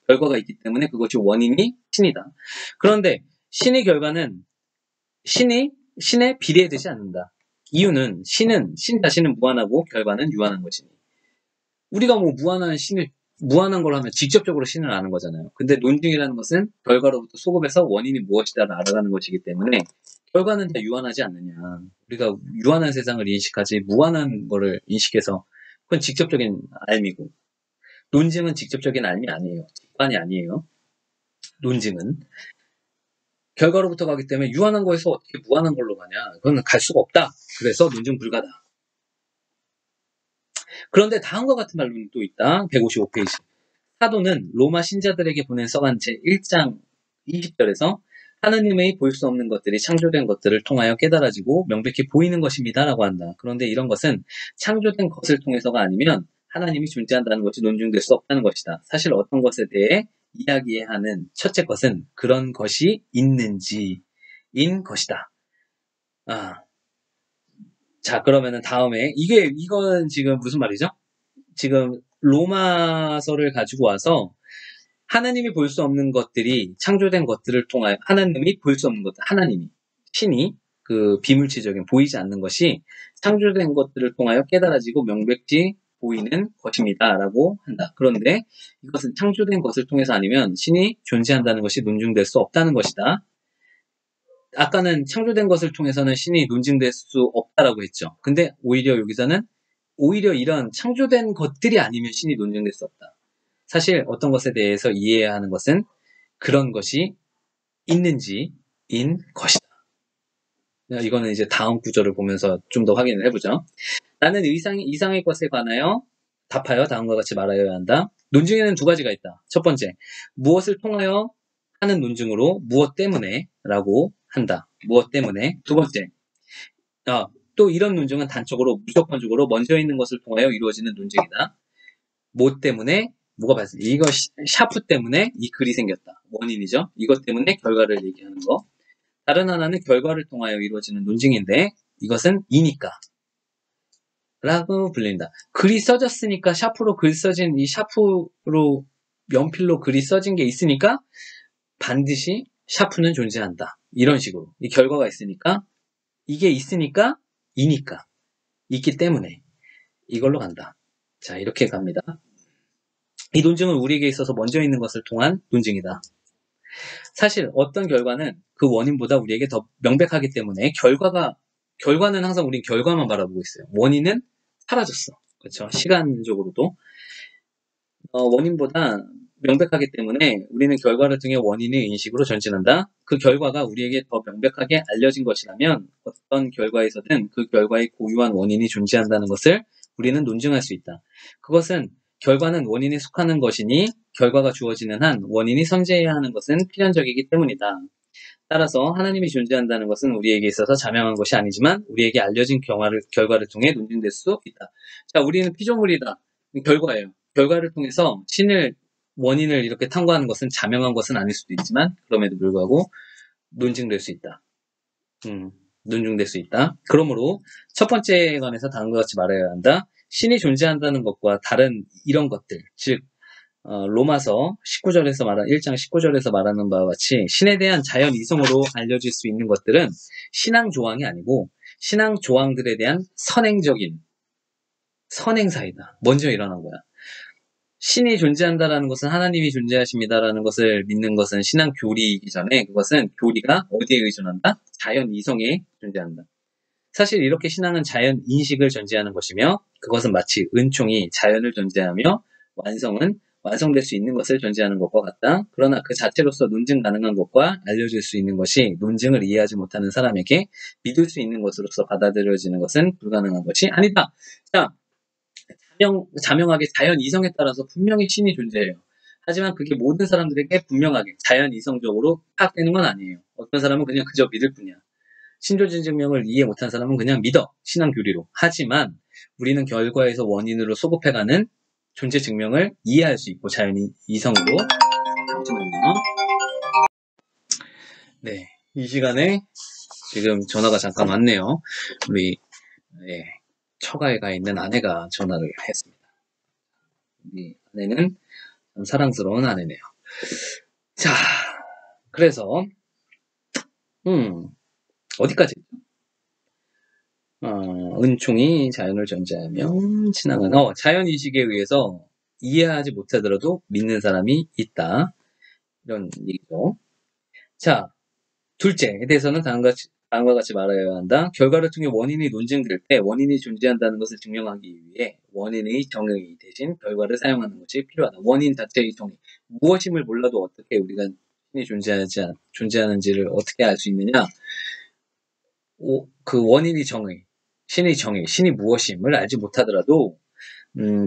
결과가 있기 때문에 그것이 원인이 신이다. 그런데 신의 결과는 신에 비례되지 않는다. 이유는 신 자신은 무한하고 결과는 유한한 것이니. 우리가 뭐 무한한 걸 하면 직접적으로 신을 아는 거잖아요. 근데 논증이라는 것은 결과로부터 소급해서 원인이 무엇이다를 알아가는 것이기 때문에 결과는 다 유한하지 않느냐. 우리가 유한한 세상을 인식하지 무한한 거를 인식해서 그건 직접적인 알미고, 논증은 직접적인 알미 아니에요. 직관이 아니에요. 논증은 결과로부터 가기 때문에 유한한 거에서 어떻게 무한한 걸로 가냐. 그건 갈 수가 없다. 그래서 논증 불가다. 그런데 다음과 같은 반론이 또 있다. 155페이지. 사도는 로마 신자들에게 보낸 서간 제1장 20절에서 하느님의 볼 수 없는 것들이 창조된 것들을 통하여 깨달아지고 명백히 보이는 것입니다. 라고 한다. 그런데 이런 것은 창조된 것을 통해서가 아니면 하나님이 존재한다는 것이 논증될 수 없다는 것이다. 사실 어떤 것에 대해 이야기해야 하는 첫째 것은 그런 것이 있는지인 것이다. 자, 그러면은 다음에 이건 지금 무슨 말이죠? 지금 로마서를 가지고 와서 하나님이 볼 수 없는 것들이 창조된 것들을 통하여 하나님이 볼 수 없는 것들, 신이 그 비물질적인 보이지 않는 것이 창조된 것들을 통하여 깨달아지고 명백히 보이는 것입니다라고 한다. 그런데 이것은 창조된 것을 통해서 아니면 신이 존재한다는 것이 논증될 수 없다는 것이다. 아까는 창조된 것을 통해서는 신이 논증될 수 없다라고 했죠. 근데 오히려 여기서는 오히려 이런 창조된 것들이 아니면 신이 논증될 수 없다. 사실 어떤 것에 대해서 이해해야 하는 것은 그런 것이 있는지인 것이다. 이거는 이제 다음 구절을 보면서 좀 더 확인을 해보죠. 나는 이상의 것에 관하여 답하여 다음과 같이 말하여야 한다. 논증에는 두 가지가 있다. 첫 번째, 무엇을 통하여 하는 논증으로 무엇 때문에 라고 한다. 무엇 때문에. 두 번째, 또 이런 논증은 단적으로 무조건적으로 먼저 있는 것을 통하여 이루어지는 논증이다. 뭐 때문에 뭐가 발생? 이거 샤프 때문에 이 글이 생겼다. 원인이죠. 이것 때문에 결과를 얘기하는 거. 다른 하나는 결과를 통하여 이루어지는 논증인데 이것은 이니까 라고 불린다. 글이 써졌으니까 샤프로 글 써진 이 샤프로 연필로 글이 써진 게 있으니까 반드시 샤프는 존재한다. 이런 식으로 이 결과가 있으니까 이게 있으니까 이니까 있기 때문에 이걸로 간다. 자, 이렇게 갑니다. 이 논증은 우리에게 있어서 먼저 있는 것을 통한 논증이다. 사실 어떤 결과는 그 원인보다 우리에게 더 명백하기 때문에 결과는 항상 우린 결과만 바라보고 있어요. 원인은 사라졌어. 그렇죠? 시간적으로도 원인보다 명백하기 때문에 우리는 결과를 통해 원인의 인식으로 전진한다. 그 결과가 우리에게 더 명백하게 알려진 것이라면 어떤 결과에서든 그 결과의 고유한 원인이 존재한다는 것을 우리는 논증할 수 있다. 그것은 결과는 원인에 속하는 것이니 결과가 주어지는 한 원인이 선재해야 하는 것은 필연적이기 때문이다. 따라서 하나님이 존재한다는 것은 우리에게 있어서 자명한 것이 아니지만 우리에게 알려진 결과를 통해 논증될 수 있다. 자, 우리는 피조물이다. 결과예요. 결과를 통해서 원인을 이렇게 탐구하는 것은 자명한 것은 아닐 수도 있지만 그럼에도 불구하고 논증될 수 있다. 논증될 수 있다. 그러므로 첫 번째에 관해서 다음과 같이 말해야 한다. 신이 존재한다는 것과 다른 이런 것들, 즉 로마서 19절에서 1장 19절에서 말하는 바와 같이 신에 대한 자연 이성으로 알려질 수 있는 것들은 신앙 조항이 아니고 신앙 조항들에 대한 선행사이다. 먼저 일어난 거야. 신이 존재한다라는 것은 하나님이 존재하십니다라는 것을 믿는 것은 신앙 교리이기 전에 그것은 교리가 어디에 의존한다? 자연 이성에 존재한다. 사실 이렇게 신앙은 자연 인식을 전제하는 것이며 그것은 마치 은총이 자연을 전제하며 완성은 완성될 수 있는 것을 전제하는 것과 같다. 그러나 그 자체로서 논증 가능한 것과 알려질 수 있는 것이 논증을 이해하지 못하는 사람에게 믿을 수 있는 것으로서 받아들여지는 것은 불가능한 것이 아니다. 자, 자명하게 자연 이성에 따라서 분명히 신이 존재해요. 하지만 그게 모든 사람들에게 분명하게 자연 이성적으로 파악되는 건 아니에요. 어떤 사람은 그냥 그저 믿을 뿐이야. 신존재 증명을 이해 못한 사람은 그냥 믿어. 신앙 교리로. 하지만 우리는 결과에서 원인으로 소급해가는 존재 증명을 이해할 수 있고 자연히 이성으로. 잠시만요. 네, 이 시간에 지금 전화가 잠깐 왔네요. 우리 처가에 가 있는 아내가 전화를 했습니다. 우리 아내는 참 사랑스러운 아내네요. 자, 그래서 어디까지? 은총이 자연을 전제하며 지나가는 자연인식에 의해서 이해하지 못하더라도 믿는 사람이 있다. 이런 얘기죠. 자, 둘째에 대해서는 다음과 같이 말해야 한다. 결과를 통해 원인이 논증될 때 원인이 존재한다는 것을 증명하기 위해 원인의 정의 대신 결과를 사용하는 것이 필요하다. 원인 자체의 정의. 무엇임을 몰라도 어떻게 우리가 신이 존재하는지를 어떻게 알 수 있느냐? 그 원인의 정의, 신의 정의, 신이 무엇임을 알지 못하더라도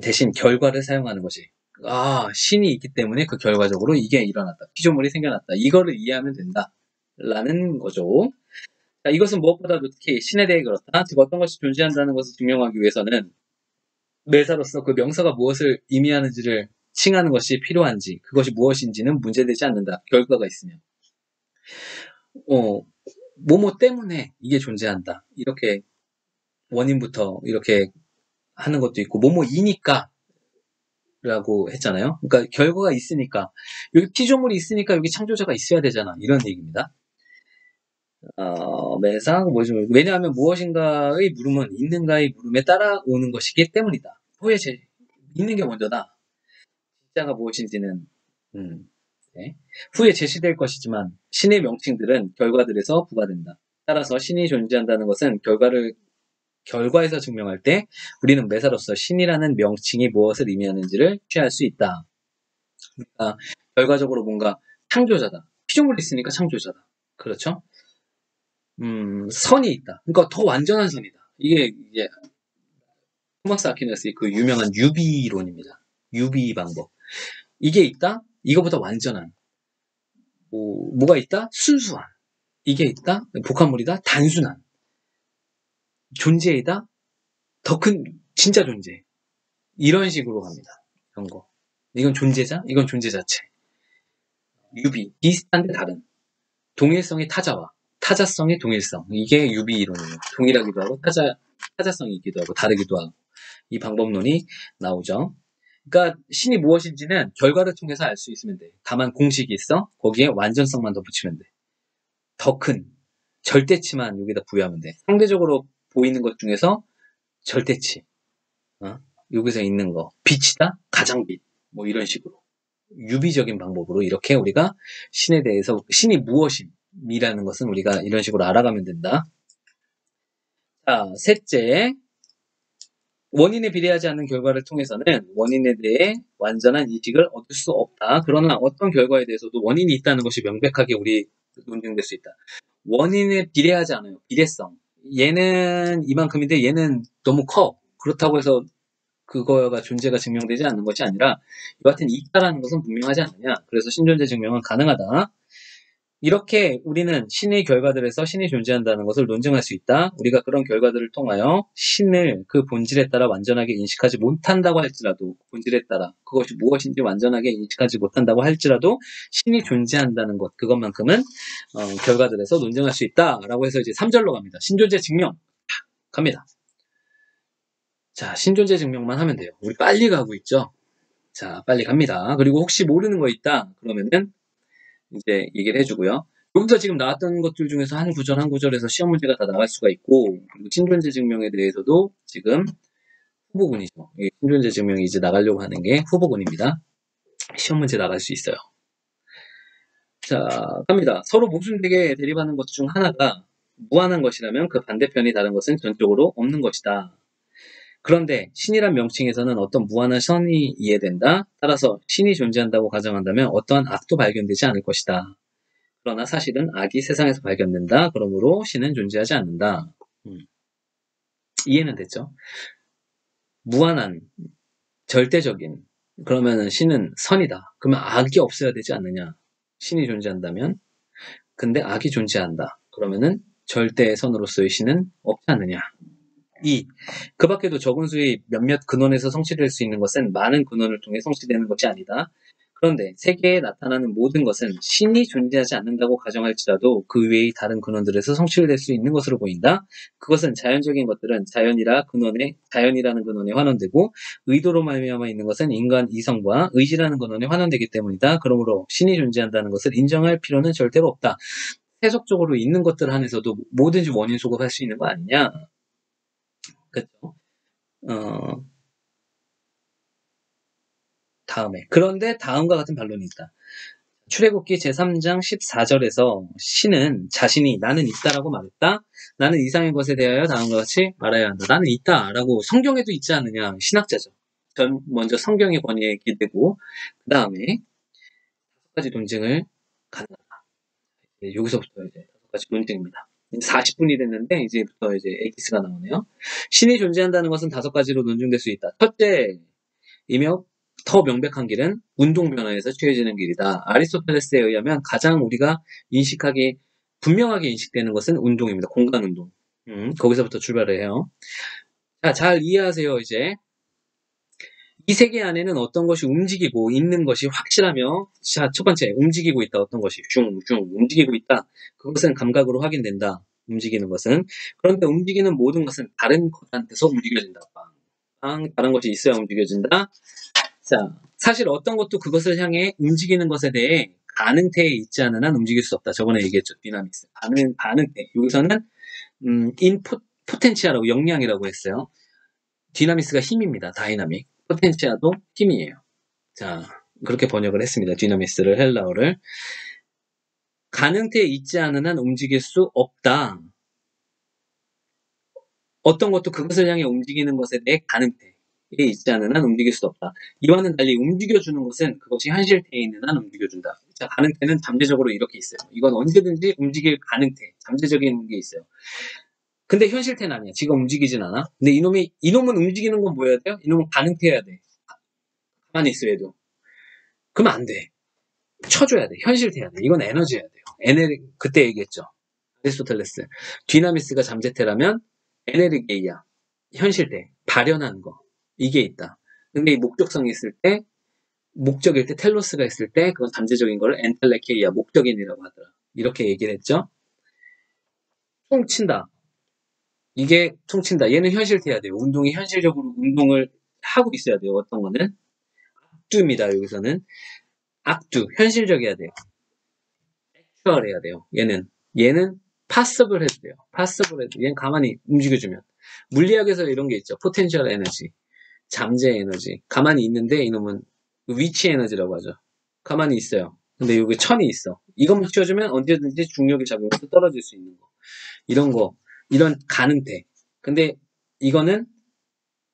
대신 결과를 사용하는 것이 신이 있기 때문에 그 결과적으로 이게 일어났다. 피조물이 생겨났다. 이거를 이해하면 된다. 라는 거죠. 자, 이것은 무엇보다도 특히 신에 대해 그렇다. 즉 어떤 것이 존재한다는 것을 증명하기 위해서는 매사로서 그 명사가 무엇을 의미하는지를 칭하는 것이 필요한지 그것이 무엇인지는 문제되지 않는다. 결과가 있으면. 뭐뭐 때문에 이게 존재한다. 이렇게 원인부터 이렇게 하는 것도 있고 뭐뭐이니까 라고 했잖아요. 그러니까 결과가 있으니까 여기 피조물이 있으니까 여기 창조자가 있어야 되잖아. 이런 얘기입니다. 매사 왜냐하면 무엇인가의 물음은 있는가의 물음에 따라오는 것이기 때문이다. 후에 있는 게 먼저다. 진짜가 무엇인지는 네. 후에 제시될 것이지만 신의 명칭들은 결과들에서 부과된다. 따라서 신이 존재한다는 것은 결과에서 증명할 때 우리는 매사로서 신이라는 명칭이 무엇을 의미하는지를 취할 수 있다. 그러니까 결과적으로 뭔가 창조자다. 피조물이 있으니까 창조자다. 그렇죠? 선이 있다. 그러니까 더 완전한 선이다. 이게 토마스 아퀴나스의 그 유명한 유비론입니다. 유비 방법. 이게 있다? 이거보다 완전한. 뭐가 있다? 순수한. 이게 있다? 복합물이다? 단순한. 존재이다? 더 큰 진짜 존재. 이런 식으로 갑니다. 이런 거. 이건 존재자, 이건 존재 자체. 유비. 비슷한데 다른. 동일성의 타자와 타자성의 동일성. 이게 유비 이론이에요. 동일하기도 하고 타자성이 있기도 하고 다르기도 하고. 이 방법론이 나오죠. 그러니까 신이 무엇인지는 결과를 통해서 알 수 있으면 돼. 다만 공식이 있어. 거기에 완전성만 더 붙이면 돼. 더 큰 절대치만 여기다 부여하면 돼. 상대적으로 보이는 것 중에서 절대치. 여기서 있는 거. 빛이다? 가장빛. 뭐 이런 식으로. 유비적인 방법으로 이렇게 우리가 신에 대해서 신이 무엇임이라는 것은 우리가 이런 식으로 알아가면 된다. 자, 셋째. 원인에 비례하지 않는 결과를 통해서는 원인에 대해 완전한 인식을 얻을 수 없다. 그러나 어떤 결과에 대해서도 원인이 있다는 것이 명백하게 우리 논증될 수 있다. 원인에 비례하지 않아요. 비례성. 얘는 이만큼인데 얘는 너무 커. 그렇다고 해서 그거가 존재가 증명되지 않는 것이 아니라 여하튼 있다라는 것은 분명하지 않느냐. 그래서 신존재 증명은 가능하다. 이렇게 우리는 신의 결과들에서 신이 존재한다는 것을 논증할 수 있다. 우리가 그런 결과들을 통하여 신을 그 본질에 따라 완전하게 인식하지 못한다고 할지라도 본질에 따라 그것이 무엇인지 완전하게 인식하지 못한다고 할지라도 신이 존재한다는 것 그것만큼은 결과들에서 논증할 수 있다라고 해서 이제 3절로 갑니다. 신존재 증명 갑니다. 자, 신존재 증명만 하면 돼요. 우리 빨리 가고 있죠. 자, 빨리 갑니다. 그리고 혹시 모르는 거 있다 그러면은 이제 얘기를 해주고요. 여기서 지금 나왔던 것들 중에서 한 구절 한 구절에서 시험 문제가 다 나갈 수가 있고 그리고 신존재 증명에 대해서도 지금 후보군이죠. 신존재 증명이 이제 나가려고 하는 게 후보군입니다. 시험 문제 나갈 수 있어요. 자, 갑니다. 서로 모순되게 대립하는 것 중 하나가 무한한 것이라면 그 반대편이 다른 것은 전적으로 없는 것이다. 그런데 신이란 명칭에서는 어떤 무한한 선이 이해된다. 따라서 신이 존재한다고 가정한다면 어떠한 악도 발견되지 않을 것이다. 그러나 사실은 악이 세상에서 발견된다. 그러므로 신은 존재하지 않는다. 이해는 됐죠? 무한한, 절대적인. 그러면은 신은 선이다. 그러면 악이 없어야 되지 않느냐? 신이 존재한다면. 근데 악이 존재한다. 그러면은 절대선으로서의 신은 없지 않느냐. 2. 그 밖에도 적은 수의 몇몇 근원에서 성취될 수 있는 것은 많은 근원을 통해 성취되는 것이 아니다. 그런데 세계에 나타나는 모든 것은 신이 존재하지 않는다고 가정할지라도 그 외의 다른 근원들에서 성취될 수 있는 것으로 보인다. 그것은 자연적인 것들은 자연이라는 근원에 환원되고 의도로 말미암아 있는 것은 인간 이성과 의지라는 근원에 환원되기 때문이다. 그러므로 신이 존재한다는 것을 인정할 필요는 절대로 없다. 세속적으로 있는 것들 안에서도 뭐든지 원인 소급할 수 있는 거 아니냐? 그렇죠? 다음에. 그런데 다음과 같은 반론이 있다. 출애굽기 제3장 14절에서 신은 자신이 나는 있다라고 말했다. 나는 이상의 것에 대하여 다음과 같이 말해야 한다. 나는 있다라고 성경에도 있지 않느냐. 신학자죠. 먼저 성경의 권위에 기대고 그 다음에 5가지 논증을 갖는다. 여기서부터 이제 5가지 논증입니다. 40분이 됐는데 이제부터 이제 에기스가 나오네요. 신이 존재한다는 것은 5가지로 논증될 수 있다. 첫째이며 더 명백한 길은 운동 변화에서 취해지는 길이다. 아리스토텔레스에 의하면 가장 우리가 분명하게 인식되는 것은 운동입니다. 공간 운동. 거기서부터 출발을 해요. 자, 잘 이해하세요. 이제 이 세계 안에는 어떤 것이 움직이고 있는 것이 확실하며, 자, 첫 번째, 움직이고 있다. 어떤 것이 움직이고 있다. 그것은 감각으로 확인된다. 움직이는 것은. 그런데 움직이는 모든 것은 다른 것한테서 움직여진다. 다른 것이 있어야 움직여진다. 자, 사실 어떤 것도 그것을 향해 움직이는 것에 대해 가능태에 있지 않은 한 움직일 수 없다. 저번에 얘기했죠. 디나믹스. 가능태. 여기서는 포텐치아라고, 역량이라고 했어요. 디나미스가 힘입니다. 다이나믹. 포텐치아도 힘이에요. 자, 그렇게 번역을 했습니다. 디나미스를, 헬라어를. 가능태에 있지 않은 한 움직일 수 없다. 어떤 것도 그것을 향해 움직이는 것에 대해 가능태에 있지 않은 한 움직일 수 없다. 이와는 달리 움직여주는 것은 그것이 현실태에 있는 한 움직여준다. 자, 가능태는 잠재적으로 이렇게 있어요. 이건 언제든지 움직일 가능태, 잠재적인 게 있어요. 근데 현실태는 아니야. 지가 움직이진 않아. 근데 이놈은 움직이는 건 뭐 해야 돼요? 이놈은 가능태여야 돼. 가만히 있어야 돼요. 그러면 안 돼. 쳐줘야 돼. 현실태야 돼. 이건 에너지여야 돼요. 그때 얘기했죠. 아리스토텔레스. 디나미스가 잠재태라면 에네르게이야. 현실태. 발현한 거. 이게 있다. 근데 이 목적성이 있을 때, 목적일 때, 텔로스가 있을 때, 그건 잠재적인 걸 엔텔레케이야. 목적인이라고 하더라. 이렇게 얘기를 했죠. 퉁친다. 이게 퉁친다. 얘는 현실태야 돼요. 운동이 현실적으로 운동을 하고 있어야 돼요. 어떤 거는. 악두입니다. 여기서는. 악두. 현실적이어야 돼요. 액츄얼 해야 돼요. 얘는 파서블 해도 돼요. 파서블 해도. 얘는 가만히 움직여주면. 물리학에서 이런 게 있죠. 포텐셜 에너지. 잠재 에너지. 가만히 있는데 이놈은 위치 에너지라고 하죠. 가만히 있어요. 근데 여기 천이 있어. 이것만 치워주면 언제든지 중력의 작용에서 떨어질 수 있는 거. 이런 가능태. 근데 이거는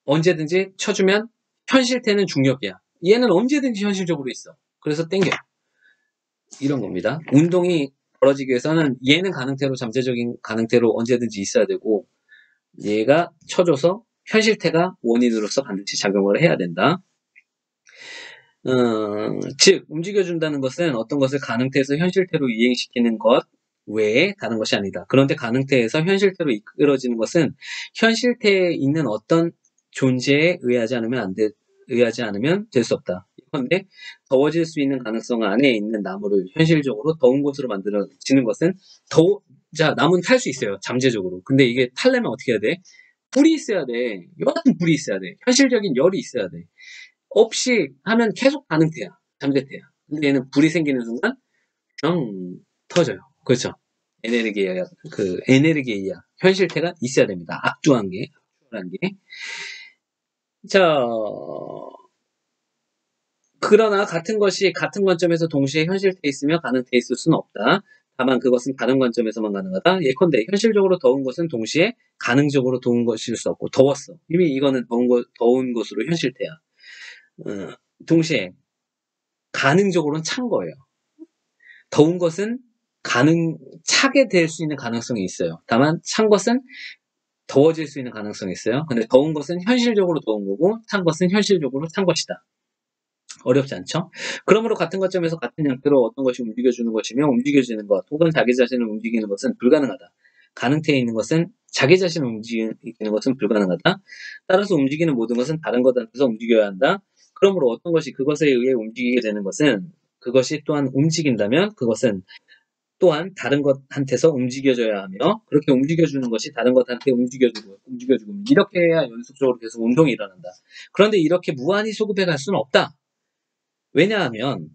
언제든지 쳐주면 현실태는 중력이야. 얘는 언제든지 현실적으로 있어. 그래서 땡겨. 이런 겁니다. 운동이 벌어지기 위해서는 얘는 가능태로, 잠재적인 가능태로 언제든지 있어야 되고 얘가 쳐줘서 현실태가 원인으로서 반드시 작용을 해야 된다. 즉 움직여준다는 것은 어떤 것을 가능태에서 현실태로 이행시키는 것 외에 다른 것이 아니다. 그런데 가능태에서 현실태로 이끌어지는 것은 현실태에 있는 어떤 존재에 의하지 않으면 될 수 없다. 그런데 더워질 수 있는 가능성 안에 있는 나무를 현실적으로 더운 곳으로 만들어지는 것은 자, 나무는 탈 수 있어요. 잠재적으로. 근데 이게 탈려면 어떻게 해야 돼? 불이 있어야 돼. 여하튼 불이 있어야 돼. 현실적인 열이 있어야 돼. 없이 하면 계속 가능태야. 잠재태야. 근데 얘는 불이 생기는 순간 뿅 터져요. 그렇죠? 에네르기야. 현실태가 있어야 됩니다. 악두한 게. 자, 그러나 같은 것이 같은 관점에서 동시에 현실태에 있으며 가능태에 있을 수는 없다. 다만 그것은 다른 관점에서만 가능하다. 예컨대 현실적으로 더운 것은 동시에 가능적으로 더운 것일 수 없고 더웠어. 이미 이거는 더운 것으로 현실태야. 동시에 가능적으로는 찬 거예요. 더운 것은 차게 될 수 있는 가능성이 있어요. 다만 찬 것은 더워질 수 있는 가능성이 있어요. 근데 더운 것은 현실적으로 더운 거고 찬 것은 현실적으로 찬 것이다. 어렵지 않죠? 그러므로 같은 관점에서 같은 형태로 어떤 것이 움직여주는 것이며 움직여지는 것 혹은 자기 자신을 움직이는 것은 불가능하다. 가능태에 있는 것은 자기 자신을 움직이는 것은 불가능하다. 따라서 움직이는 모든 것은 다른 것한테서 움직여야 한다. 그러므로 어떤 것이 그것에 의해 움직이게 되는 것은 그것이 또한 움직인다면 그것은 또한 다른 것한테서 움직여져야 하며 그렇게 움직여주는 것이 다른 것한테 움직여주고 이렇게 해야 연속적으로 계속 운동이 일어난다. 그런데 이렇게 무한히 소급해 갈 수는 없다. 왜냐하면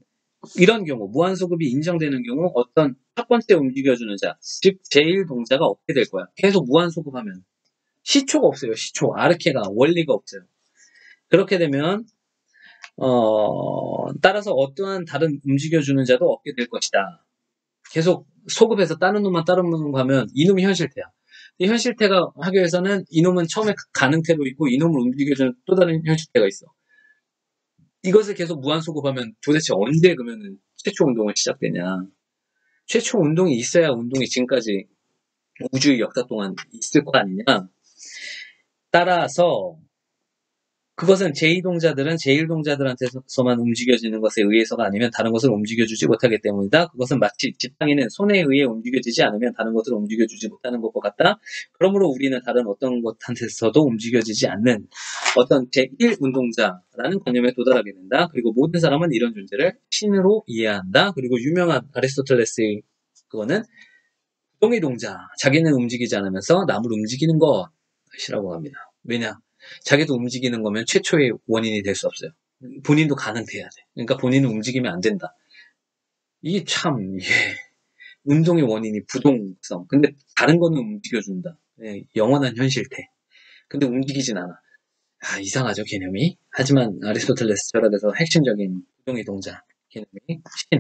이런 경우 무한소급이 인정되는 경우 어떤 첫 번째 움직여주는 자, 즉 제1동자가 없게 될 거야. 계속 무한소급하면 시초가 없어요. 시초, 아르케가 원리가 없어요. 그렇게 되면 따라서 어떠한 다른 움직여주는 자도 없게 될 것이다. 계속 소급해서 다른 놈만 가면 이놈이 현실태야. 이 현실태가 하기 위해서는 이놈은 처음에 가능태로 있고 이놈을 움직여주는 또 다른 현실태가 있어. 이것을 계속 무한소급하면 도대체 언제 그러면은 최초 운동을 시작되냐. 최초 운동이 있어야 운동이 지금까지 우주의 역사 동안 있을 거 아니냐. 따라서 그것은 제2동자들은 제1동자들한테서만 움직여지는 것에 의해서가 아니면 다른 것을 움직여주지 못하기 때문이다. 그것은 마치 지팡이는 손에 의해 움직여지지 않으면 다른 것을 움직여주지 못하는 것과 같다. 그러므로 우리는 다른 어떤 것한테서도 움직여지지 않는 어떤 제1운동자라는 관념에 도달하게 된다. 그리고 모든 사람은 이런 존재를 신으로 이해한다. 그리고 유명한 아리스토텔레스의 그거는 부동의 동자, 자기는 움직이지 않으면서 남을 움직이는 것이라고 합니다. 왜냐? 자기도 움직이는 거면 최초의 원인이 될 수 없어요. 본인도 가능돼야 돼. 그러니까 본인은 움직이면 안 된다. 이게 참, 운동의 원인이 부동성. 근데 다른 거는 움직여준다. 영원한 현실태. 근데 움직이진 않아. 이상하죠, 개념이. 하지만 아리스토텔레스 철학에서 핵심적인 부동의 동자 개념이 신.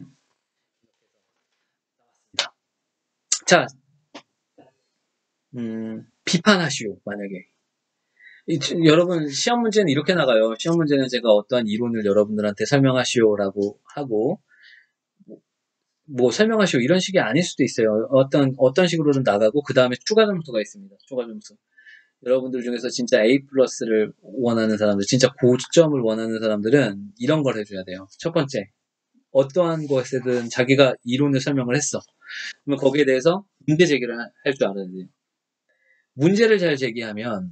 자, 비판하시오, 만약에. 여러분 시험 문제는 이렇게 나가요. 시험 문제는 제가 어떠한 이론을 여러분들한테 설명하시오라고 하고 뭐 설명하시오 이런 식이 아닐 수도 있어요. 어떤 식으로든 나가고 그 다음에 추가 점수가 있습니다. 추가 점수. 여러분들 중에서 진짜 A 플러스를 원하는 사람들, 진짜 고점을 원하는 사람들은 이런 걸 해줘야 돼요. 첫 번째, 어떠한 것에든 자기가 이론을 설명을 했어. 그러면 거기에 대해서 문제 제기를 할 줄 알아야 돼요. 문제를 잘 제기하면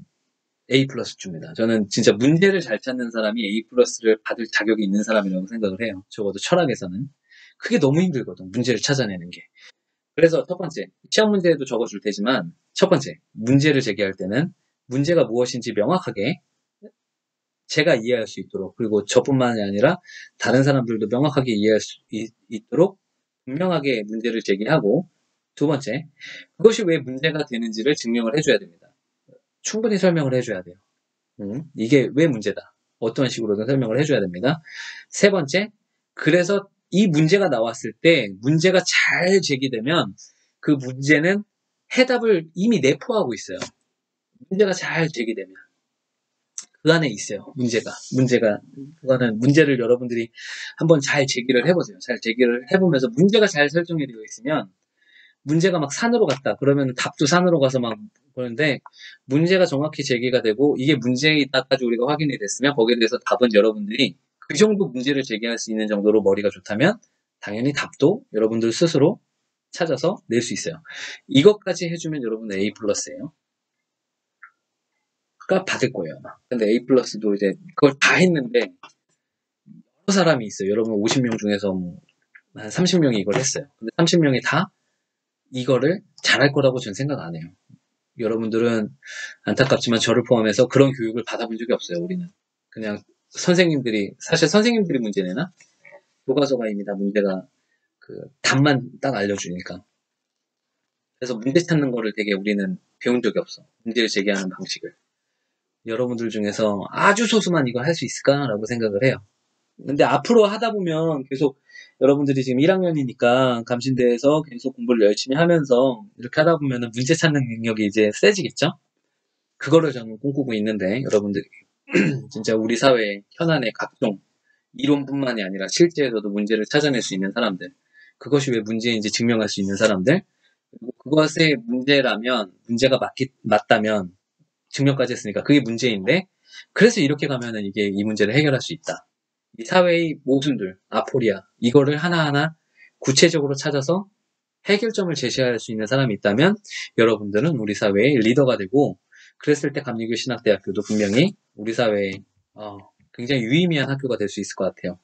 A 플러스 줍니다. 저는 진짜 문제를 잘 찾는 사람이 A 플러스를 받을 자격이 있는 사람이라고 생각을 해요. 적어도 철학에서는. 그게 너무 힘들거든. 문제를 찾아내는 게. 그래서 첫 번째, 시험 문제에도 적어줄 테지만 첫 번째, 문제를 제기할 때는 문제가 무엇인지 명확하게 제가 이해할 수 있도록 그리고 저뿐만이 아니라 다른 사람들도 명확하게 이해할 수 있도록 분명하게 문제를 제기하고 두 번째, 그것이 왜 문제가 되는지를 증명을 해줘야 됩니다. 충분히 설명을 해줘야 돼요. 이게 왜 문제다. 어떤 식으로든 설명을 해줘야 됩니다. 세 번째, 그래서 이 문제가 나왔을 때 문제가 잘 제기되면 그 문제는 해답을 이미 내포하고 있어요. 문제가 잘 제기되면. 그 안에 있어요. 그거는 문제를 여러분들이 한번 잘 제기를 해보세요. 잘 제기를 해보면서 문제가 잘 설정이 되어 있으면 문제가 막 산으로 갔다. 그러면 답도 산으로 가서 막 그런데 문제가 정확히 제기가 되고 이게 문제이다까지 우리가 확인이 됐으면 거기에 대해서 답은 여러분들이 그 정도 문제를 제기할 수 있는 정도로 머리가 좋다면 당연히 답도 여러분들 스스로 찾아서 낼 수 있어요. 이것까지 해주면 여러분들 A 플러스예요. 가 받을 거예요. 근데 A 플러스도 이제 그걸 다 했는데 여러 사람이 있어요. 여러분 50명 중에서 한 30명이 이걸 했어요. 근데 30명이 다 이거를 잘할 거라고 저는 생각 안 해요. 여러분들은 안타깝지만 저를 포함해서 그런 교육을 받아본 적이 없어요. 우리는 그냥 사실 선생님들이 문제 내나? 교과서가입니다. 문제가 그 답만 딱 알려주니까. 그래서 문제 찾는 거를 되게 우리는 배운 적이 없어. 문제를 제기하는 방식을. 여러분들 중에서 아주 소수만 이거 할 수 있을까라고 생각을 해요. 근데 앞으로 하다 보면 계속 여러분들이 지금 1학년이니까 감신대에서 계속 공부를 열심히 하면서 이렇게 하다 보면은 문제 찾는 능력이 이제 세지겠죠? 그거를 저는 꿈꾸고 있는데 여러분들이 진짜 우리 사회 현안의 각종 이론뿐만이 아니라 실제에서도 문제를 찾아낼 수 있는 사람들 그것이 왜 문제인지 증명할 수 있는 사람들 그리고 그것의 문제라면 문제가 맞다면 증명까지 했으니까 그게 문제인데 그래서 이렇게 가면은 이게 이 문제를 해결할 수 있다. 이 사회의 모순들, 아포리아 이거를 하나하나 구체적으로 찾아서 해결점을 제시할 수 있는 사람이 있다면 여러분들은 우리 사회의 리더가 되고, 그랬을 때 감리교 신학대학교도 분명히 우리 사회에 굉장히 유의미한 학교가 될 수 있을 것 같아요.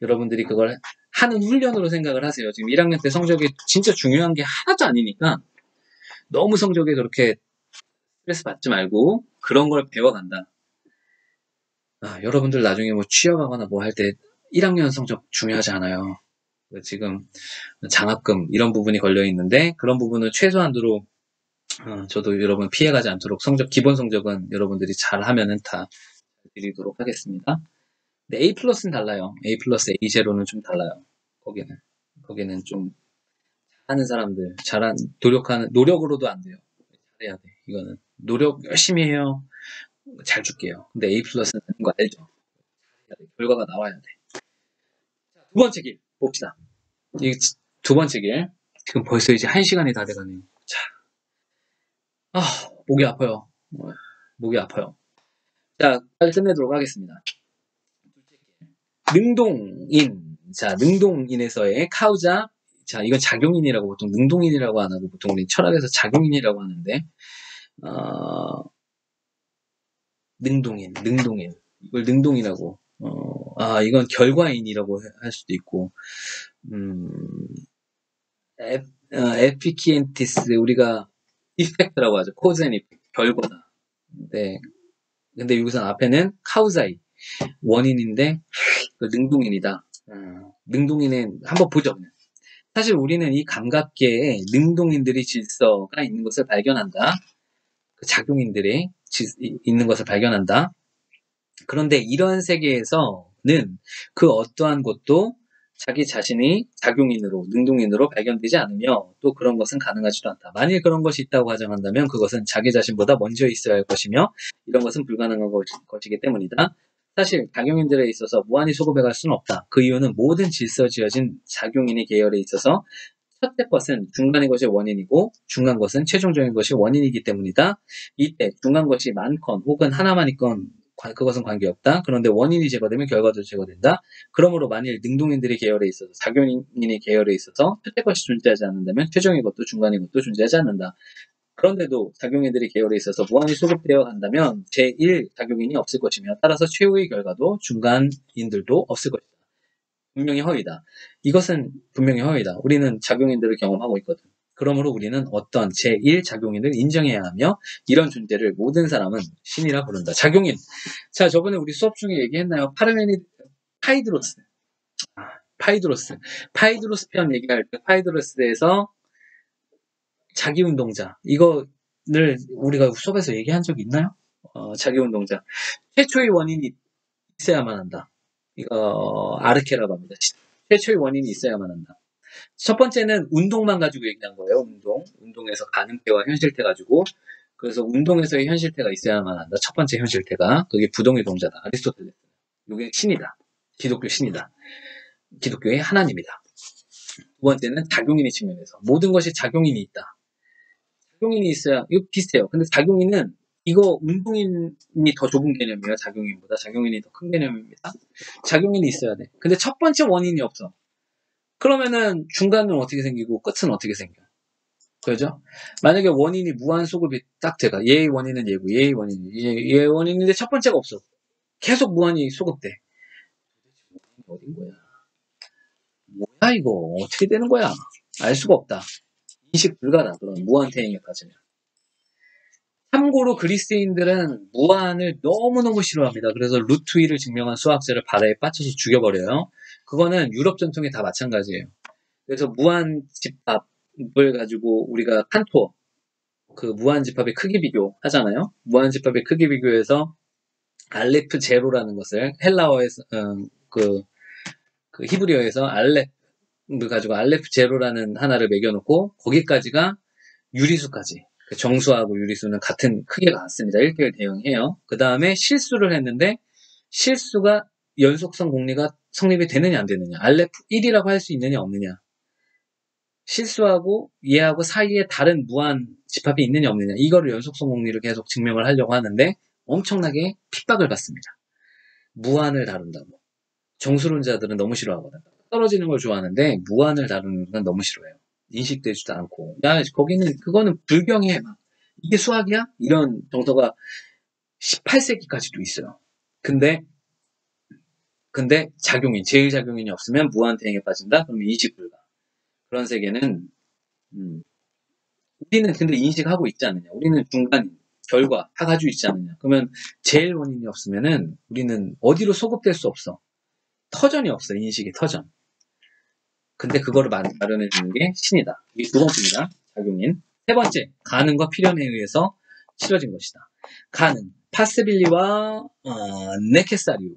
여러분들이 그걸 하는 훈련으로 생각을 하세요. 지금 1학년 때 성적이 진짜 중요한 게 하나도 아니니까 너무 성적에 그렇게 스트레스 받지 말고 그런 걸 배워간다. 여러분들 나중에 뭐 취업하거나 뭐 할 때 1학년 성적 중요하지 않아요. 지금 장학금 이런 부분이 걸려 있는데 그런 부분을 최소한도로 저도 여러분 피해가지 않도록 기본 성적은 여러분들이 잘하면은 다 드리도록 하겠습니다. 근데 A 플러스는 달라요. A 플러스 A 제로는 좀 달라요. 거기는 좀 하는 사람들, 노력으로도 안 돼요. 잘해야 돼. 이거는 노력 열심히 해요. 잘 줄게요. 근데 A 플러스는 아닌 거 알죠? 결과가 나와야 돼. 두 번째 길 봅시다. 이 두 번째 길. 지금 벌써 이제 1시간이 다 돼가네요. 자, 목이 아파요. 목이 아파요. 자, 빨리 끝내도록 하겠습니다. 능동인. 자, 능동인에서의 카우자. 자, 이건 작용인이라고 보통 능동인이라고 안 하고 보통 우리 철학에서 작용인이라고 하는데, 능동인. 이걸 능동이라고. 이건 결과인이라고 할 수도 있고, 에피키엔티스, 우리가 이펙트라고 하죠. 코즈 앤 이펙트, 결과다. 네. 근데 여기서 앞에는 카우자이, 원인인데, 능동인이다. 능동인은 한번 보죠. 사실 우리는 이 감각계에 능동인들의 질서가 있는 것을 발견한다. 작용인들의 있는 것을 발견한다. 그런데 이런 세계에서는 그 어떠한 것도 자기 자신이 작용인으로, 능동인으로 발견되지 않으며 또 그런 것은 가능하지도 않다. 만일 그런 것이 있다고 가정한다면 그것은 자기 자신보다 먼저 있어야 할 것이며 이런 것은 불가능한 것이기 때문이다. 사실 작용인들에 있어서 무한히 소급해 갈 수는 없다. 그 이유는 모든 질서 지어진 작용인의 계열에 있어서 첫째 것은 중간의 것이 원인이고 중간 것은 최종적인 것이 원인이기 때문이다. 이때 중간 것이 많건 혹은 하나만 있건 그것은 관계없다. 그런데 원인이 제거되면 결과도 제거된다. 그러므로 만일 능동인들의 계열에 있어서 작용인의 계열에 있어서 첫째 것이 존재하지 않는다면 최종의 것도 중간의 것도 존재하지 않는다. 그런데도 작용인들의 계열에 있어서 무한히 소급되어 간다면 제1작용인이 없을 것이며 따라서 최후의 결과도 중간인들도 없을 것이다. 분명히 허위다. 이것은 분명히 허위다. 우리는 작용인들을 경험하고 있거든. 그러므로 우리는 어떤 제1작용인을 인정해야 하며 이런 존재를 모든 사람은 신이라 부른다. 작용인. 자, 저번에 우리 수업 중에 얘기했나요? 파이드로스. 파이드로스 편 얘기할 때 파이드로스에서 자기운동자. 이거를 우리가 수업에서 얘기한 적 있나요? 자기운동자. 최초의 원인이 있어야만 한다. 이거 아르케라고 합니다. 최초의 원인이 있어야만 한다. 첫 번째는 운동만 가지고 얘기한 거예요. 운동에서 가능태와 현실태 가지고. 그래서 운동에서의 현실태가 있어야만 한다. 첫 번째 현실태가. 그게 부동의 동자다. 아리스토텔레스. 이게 신이다. 기독교 신이다. 기독교의 하나님이다. 두 번째는 작용인의 측면에서. 모든 것이 작용인이 있다. 작용인이 있어야, 이거 비슷해요. 근데 작용인은 이거 운동인이 더 좁은 개념이에요. 작용인보다. 작용인이 더 큰 개념입니다. 작용인이 있어야 돼. 근데 첫 번째 원인이 없어. 그러면은 중간은 어떻게 생기고 끝은 어떻게 생겨? 그죠? 만약에 원인이 무한 소급이 딱 돼가. 얘의 원인은 얘고 얘의 원인인데 첫 번째가 없어. 계속 무한히 소급돼. 어딘 거야? 뭐야 이거? 어떻게 되는 거야? 알 수가 없다. 인식 불가다. 그런 무한태행에까지는. 참고로 그리스인들은 무한을 너무너무 싫어합니다. 그래서 루트 2를 증명한 수학자를 바다에 빠져서 죽여버려요. 그거는 유럽 전통이 다 마찬가지예요. 그래서 무한 집합을 가지고 우리가 칸토, 그 무한 집합의 크기 비교 하잖아요. 무한 집합의 크기 비교에서 알레프 제로라는 것을 헬라어에서 그 히브리어에서 알레프를 가지고 알레프 제로라는 하나를 매겨놓고 거기까지가 유리수까지. 정수하고 유리수는 같은 크기가 같습니다. 1대1 대응해요. 그 다음에 실수를 했는데 실수가 연속성 공리가 성립이 되느냐 안 되느냐. 알레프 1이라고 할 수 있느냐 없느냐. 실수하고 얘하고 사이에 다른 무한 집합이 있느냐 없느냐. 이거를 연속성 공리를 계속 증명을 하려고 하는데 엄청나게 핍박을 받습니다. 무한을 다룬다고. 정수론자들은 너무 싫어하거든. 떨어지는 걸 좋아하는데 무한을 다루는 건 너무 싫어해요. 인식되지도 않고, 야, 거기는, 그거는 불경해. 막. 이게 수학이야? 이런 정서가 18세기까지도 있어요. 근데 제일작용인이 없으면 무한대행에 빠진다? 그러면 인식불가. 그런 세계는, 우리는 근데 인식하고 있지 않느냐. 우리는 중간, 결과, 다 가지고 있지 않느냐. 그러면 제일 원인이 없으면은 우리는 어디로 소급될 수 없어. 터전이 없어, 인식의 터전. 근데 그거를 마련해 주는 게 신이다. 이게 두 번째입니다. 작용인. 세 번째, 가능과 필연에 의해서 치러진 것이다. 가능, 파스빌리와 네케사리오.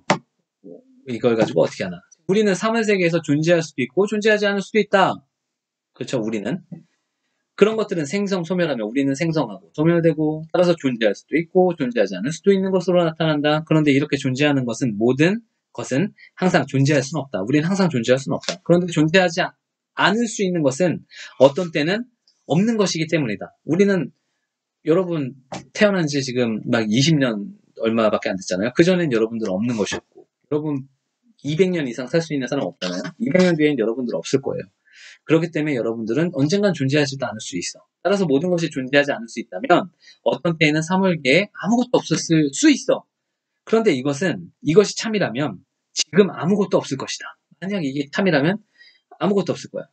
이걸 가지고 어떻게 하나? 우리는 사물세계에서 존재할 수도 있고 존재하지 않을 수도 있다. 그렇죠? 우리는. 그런 것들은 생성, 소멸하며 우리는 생성하고 소멸되고 따라서 존재할 수도 있고 존재하지 않을 수도 있는 것으로 나타난다. 그런데 이렇게 존재하는 것은 모든 것은 항상 존재할 수는 없다. 우리는 항상 존재할 수는 없다. 그런데 존재하지 않을 수 있는 것은 어떤 때는 없는 것이기 때문이다. 우리는 여러분 태어난 지 지금 막 20년 얼마밖에 안 됐잖아요. 그전엔 여러분들 없는 것이었고 여러분 200년 이상 살 수 있는 사람 없잖아요. 200년 뒤엔 여러분들 없을 거예요. 그렇기 때문에 여러분들은 언젠간 존재하지도 않을 수 있어. 따라서 모든 것이 존재하지 않을 수 있다면 어떤 때에는 사물계에 아무것도 없었을 수 있어. 그런데 이것이 참이라면 지금 아무것도 없을 것이다. 만약 이게 참이라면 아무것도 없을 거야.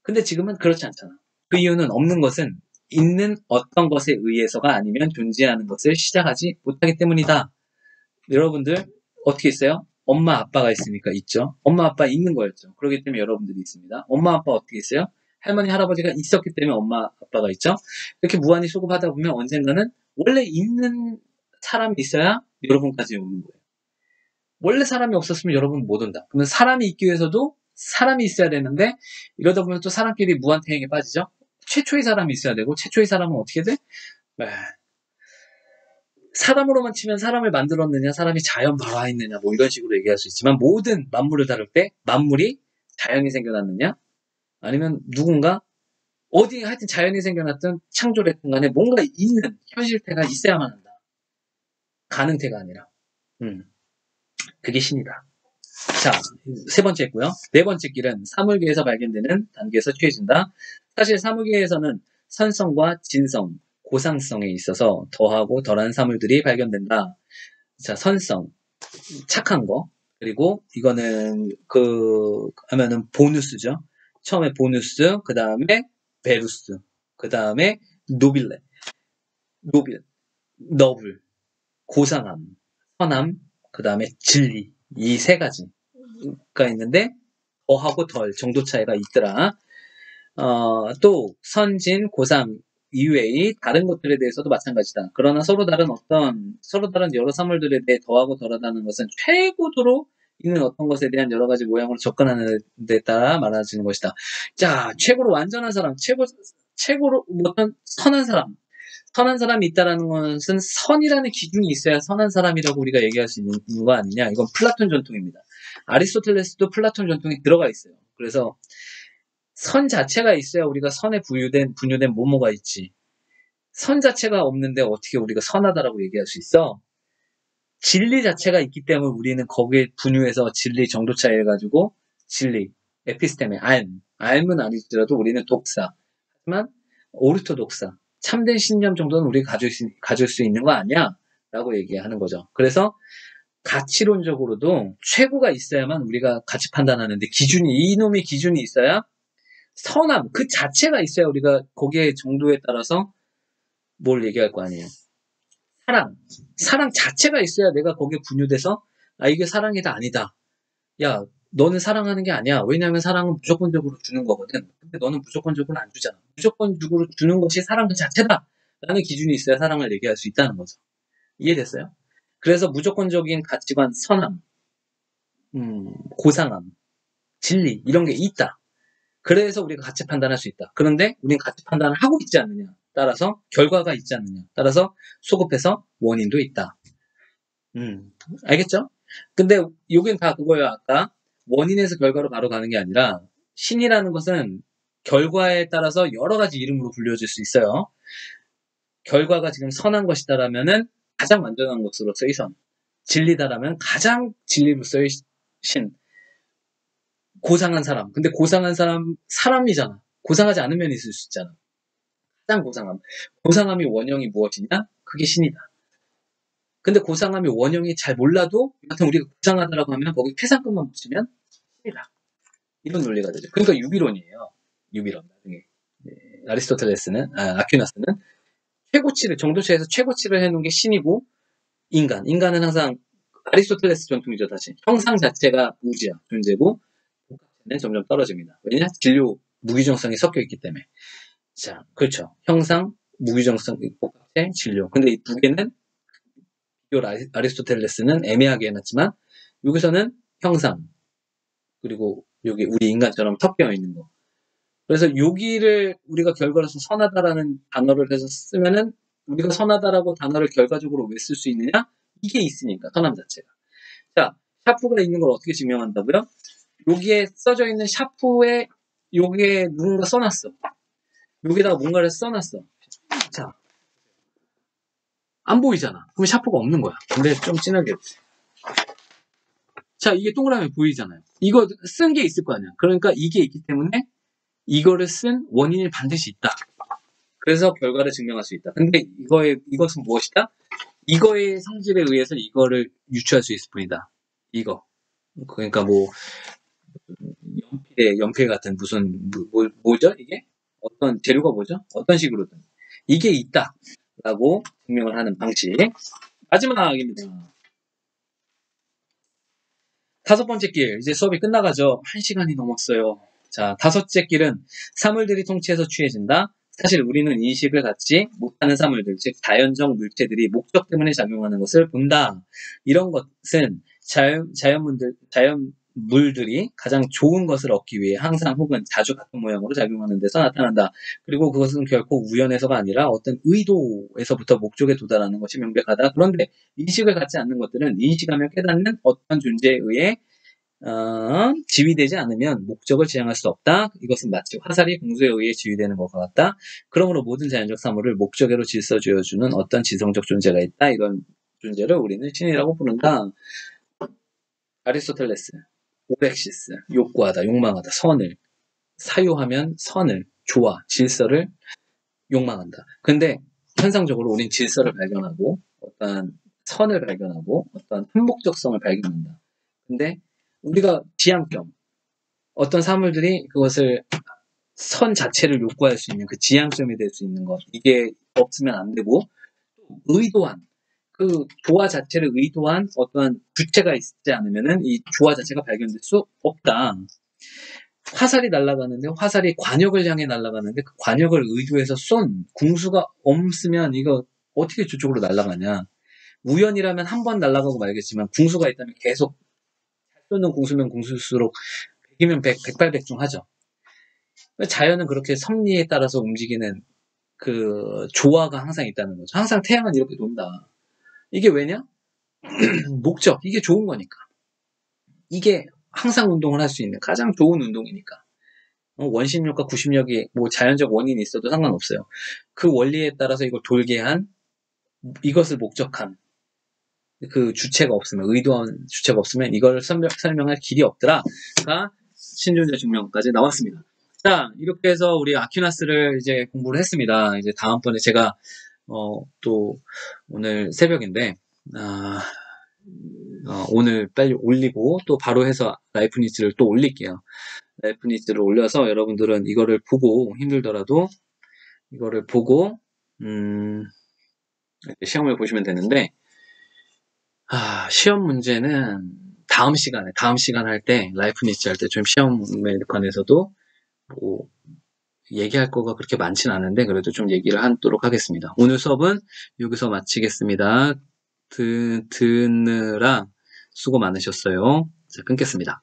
근데 지금은 그렇지 않잖아. 그 이유는 없는 것은 있는 어떤 것에 의해서가 아니면 존재하는 것을 시작하지 못하기 때문이다. 여러분들 어떻게 있어요? 엄마 아빠가 있으니까 있죠. 엄마 아빠 있는 거였죠. 그렇기 때문에 여러분들이 있습니다. 엄마 아빠 어떻게 있어요? 할머니 할아버지가 있었기 때문에 엄마 아빠가 있죠. 이렇게 무한히 소급하다 보면 언젠가는 원래 있는 사람이 있어야 여러분까지 오는 거예요. 원래 사람이 없었으면 여러분 못 온다. 그러면 사람이 있기 위해서도 사람이 있어야 되는데 이러다 보면 또 사람끼리 무한태행에 빠지죠. 최초의 사람이 있어야 되고 최초의 사람은 어떻게 돼? 사람으로만 치면 사람을 만들었느냐, 사람이 자연 발화했느냐, 뭐 이런 식으로 얘기할 수 있지만 모든 만물을 다룰 때 만물이 자연이 생겨났느냐, 아니면 누군가 어디 하여튼 자연이 생겨났든 창조됐든 간에 뭔가 있는 현실태가 있어야만 한다. 가능태가 아니라. 그게 신이다. 자, 세 번째 있고요. 네 번째 길은 사물계에서 발견되는 단계에서 취해진다. 사실 사물계에서는 선성과 진성, 고상성에 있어서 더하고 덜한 사물들이 발견된다. 자, 선성, 착한 거. 그리고 이거는 하면은 보누스죠. 처음에 보누스, 그 다음에 베루스, 그 다음에 노빌레, 너블, 고상함, 선함, 그 다음에 진리. 이 세 가지가 있는데 더하고 덜 정도 차이가 있더라. 또 선진, 고상 이외의 다른 것들에 대해서도 마찬가지다. 그러나 서로 다른 여러 사물들에 대해 더하고 덜하다는 것은 최고도로 있는 어떤 것에 대한 여러 가지 모양으로 접근하는 데 따라 말해지는 것이다. 자, 최고로 완전한 사람, 최고로 어떤 선한 사람이 있다라는 것은 선이라는 기준이 있어야 선한 사람이라고 우리가 얘기할 수 있는 거 아니냐. 이건 플라톤 전통입니다. 아리스토텔레스도 플라톤 전통에 들어가 있어요. 그래서 선 자체가 있어야 우리가 선에 분유된 뭐뭐가 있지. 선 자체가 없는데 어떻게 우리가 선하다라고 얘기할 수 있어? 진리 자체가 있기 때문에 우리는 거기에 분유해서 진리 정도 차이를 가지고 진리, 에피스테메, 알은 아니더라도 우리는 독사. 하지만 오르토독사, 참된 신념 정도는 우리가 가질 수 있는 거 아니야? 라고 얘기하는 거죠. 그래서 가치론적으로도 최고가 있어야만 우리가 가치 판단하는데 이놈의 기준이 있어야 선함, 그 자체가 있어야 우리가 거기에 정도에 따라서 뭘 얘기할 거 아니에요. 사랑 자체가 있어야 내가 거기에 분유돼서 이게 사랑이다 아니다. 야, 너는 사랑하는 게 아니야. 왜냐하면 사랑은 무조건적으로 주는 거거든. 근데 너는 무조건적으로 안 주잖아. 무조건적으로 주는 것이 사랑 그 자체다. 라는 기준이 있어야 사랑을 얘기할 수 있다는 거죠. 이해됐어요? 그래서 무조건적인 가치관, 선함, 고상함, 진리 이런 게 있다. 그래서 우리가 가치 판단할 수 있다. 그런데 우리는 가치 판단을 하고 있지 않느냐. 따라서 결과가 있지 않느냐. 따라서 소급해서 원인도 있다. 알겠죠? 근데 여긴 다 그거예요. 아까 원인에서 결과로 바로 가는 게 아니라 신이라는 것은 결과에 따라서 여러 가지 이름으로 불려질 수 있어요. 결과가 지금 선한 것이다라면은 가장 완전한 것으로서의 선. 진리다라면 가장 진리로서의 신. 고상한 사람. 근데 고상한 사람이잖아. 고상하지 않은 면이 있을 수 있잖아. 가장 고상함. 고상함이 원형이 무엇이냐? 그게 신이다. 근데 고상함이 원형이 잘 몰라도 여하튼 우리가 고상하다라고 하면 거기 쾌상급만 붙이면 신이다. 이런 논리가 되죠. 그러니까 유비론이에요. 유비론. 나중에 아리스토텔레스는 아퀴나스는 최고치를 정도체에서 최고치를 해놓은 게 신이고 인간은 항상 아리스토텔레스 전통이죠. 다시 형상 자체가 무지야 존재고 복합체는 점점 떨어집니다. 왜냐? 진료 무규정성이 섞여 있기 때문에. 자, 그렇죠. 형상 무규정성 복합체 진료. 근데 이 두 개는 비교 아리스토텔레스는 애매하게 해놨지만 여기서는 형상 그리고 여기 우리 인간처럼 섞여 있는 거. 그래서 여기를 우리가 결과로서 선하다라는 단어를 해서 쓰면은 우리가 선하다라고 단어를 결과적으로 왜 쓸 수 있느냐? 이게 있으니까 선함 자체가. 자, 샤프가 있는 걸 어떻게 증명한다고요? 여기에 써져 있는 샤프에 여기에 누군가 써놨어. 여기다가 뭔가를 써놨어. 자, 안 보이잖아. 그럼 샤프가 없는 거야. 근데 좀 진하게. 자, 이게 동그라미 보이잖아요. 이거 쓴 게 있을 거 아니야. 그러니까 이게 있기 때문에 이거를 쓴 원인이 반드시 있다. 그래서 결과를 증명할 수 있다. 근데 이것은 무엇이다? 이거의 성질에 의해서 이거를 유추할 수 있을 뿐이다. 이거. 그러니까 뭐, 연필 같은 무슨, 뭐죠? 이게? 어떤 재료가 뭐죠? 어떤 식으로든. 이게 있다. 라고 증명을 하는 방식. 마지막입니다. 5번째 길. 이제 수업이 끝나가죠. 1시간이 넘었어요. 자, 5째 길은 사물들이 통치해서 취해진다. 사실 우리는 인식을 갖지 못하는 사물들, 즉 자연적 물체들이 목적 때문에 작용하는 것을 본다. 이런 것은 자연물들이 가장 좋은 것을 얻기 위해 항상 혹은 자주 같은 모양으로 작용하는 데서 나타난다. 그리고 그것은 결코 우연에서가 아니라 어떤 의도에서부터 목적에 도달하는 것이 명백하다. 그런데 인식을 갖지 않는 것들은 인식하며 깨닫는 어떤 존재에 의해 지휘되지 않으면 목적을 지향할 수 없다. 이것은 마치 화살이 공수에 의해 지휘되는 것과 같다. 그러므로 모든 자연적 사물을 목적으로 질서지어주는 어떤 지성적 존재가 있다. 이런 존재를 우리는 신이라고 부른다. 아리스토텔레스, 오렉시스, 욕구하다, 욕망하다, 선을, 사유하면 선을, 좋아, 질서를 욕망한다. 근데 현상적으로 우린 질서를 발견하고 어떤 선을 발견하고 어떤 한목적성을 발견한다. 근데 우리가 지향점, 어떤 사물들이 그것을 선 자체를 욕구할 수 있는 그 지향점이 될 수 있는 것, 이게 없으면 안 되고, 의도한, 그 조화 자체를 의도한 어떠한 주체가 있지 않으면은 이 조화 자체가 발견될 수 없다. 화살이 날아가는데 화살이 관역을 향해 날아가는데 그 관역을 의도해서 쏜 궁수가 없으면 이거 어떻게 저쪽으로 날아가냐. 우연이라면 한 번 날아가고 말겠지만 궁수가 있다면 계속 잘 쏘는 궁수면 궁수일수록 100이면 100, 백발백중하죠. 자연은 그렇게 섭리에 따라서 움직이는 그 조화가 항상 있다는 거죠. 항상 태양은 이렇게 돈다. 이게 왜냐? 목적. 이게 좋은 거니까. 이게 항상 운동을 할 수 있는 가장 좋은 운동이니까. 원심력과 구심력이 뭐 자연적 원인이 있어도 상관없어요. 그 원리에 따라서 이걸 돌게 한 이것을 목적한 그 주체가 없으면 의도한 주체가 없으면 이걸 설명할 길이 없더라가 신존재 증명까지 나왔습니다. 자, 이렇게 해서 우리 아퀴나스를 이제 공부를 했습니다. 이제 다음번에 제가 또 오늘 새벽인데 오늘 빨리 올리고 또 바로 해서 라이프니츠를 또 올릴게요. 라이프니츠를 올려서 여러분들은 이거를 보고 힘들더라도 이거를 보고 이렇게 시험을 보시면 되는데 시험 문제는 다음 시간 할 때 라이프니츠 할 때 좀 시험에 관해서도 뭐 얘기할 거가 그렇게 많지는 않은데 그래도 좀 얘기를 하도록 하겠습니다. 오늘 수업은 여기서 마치겠습니다. 듣느라 수고 많으셨어요. 자, 끊겠습니다.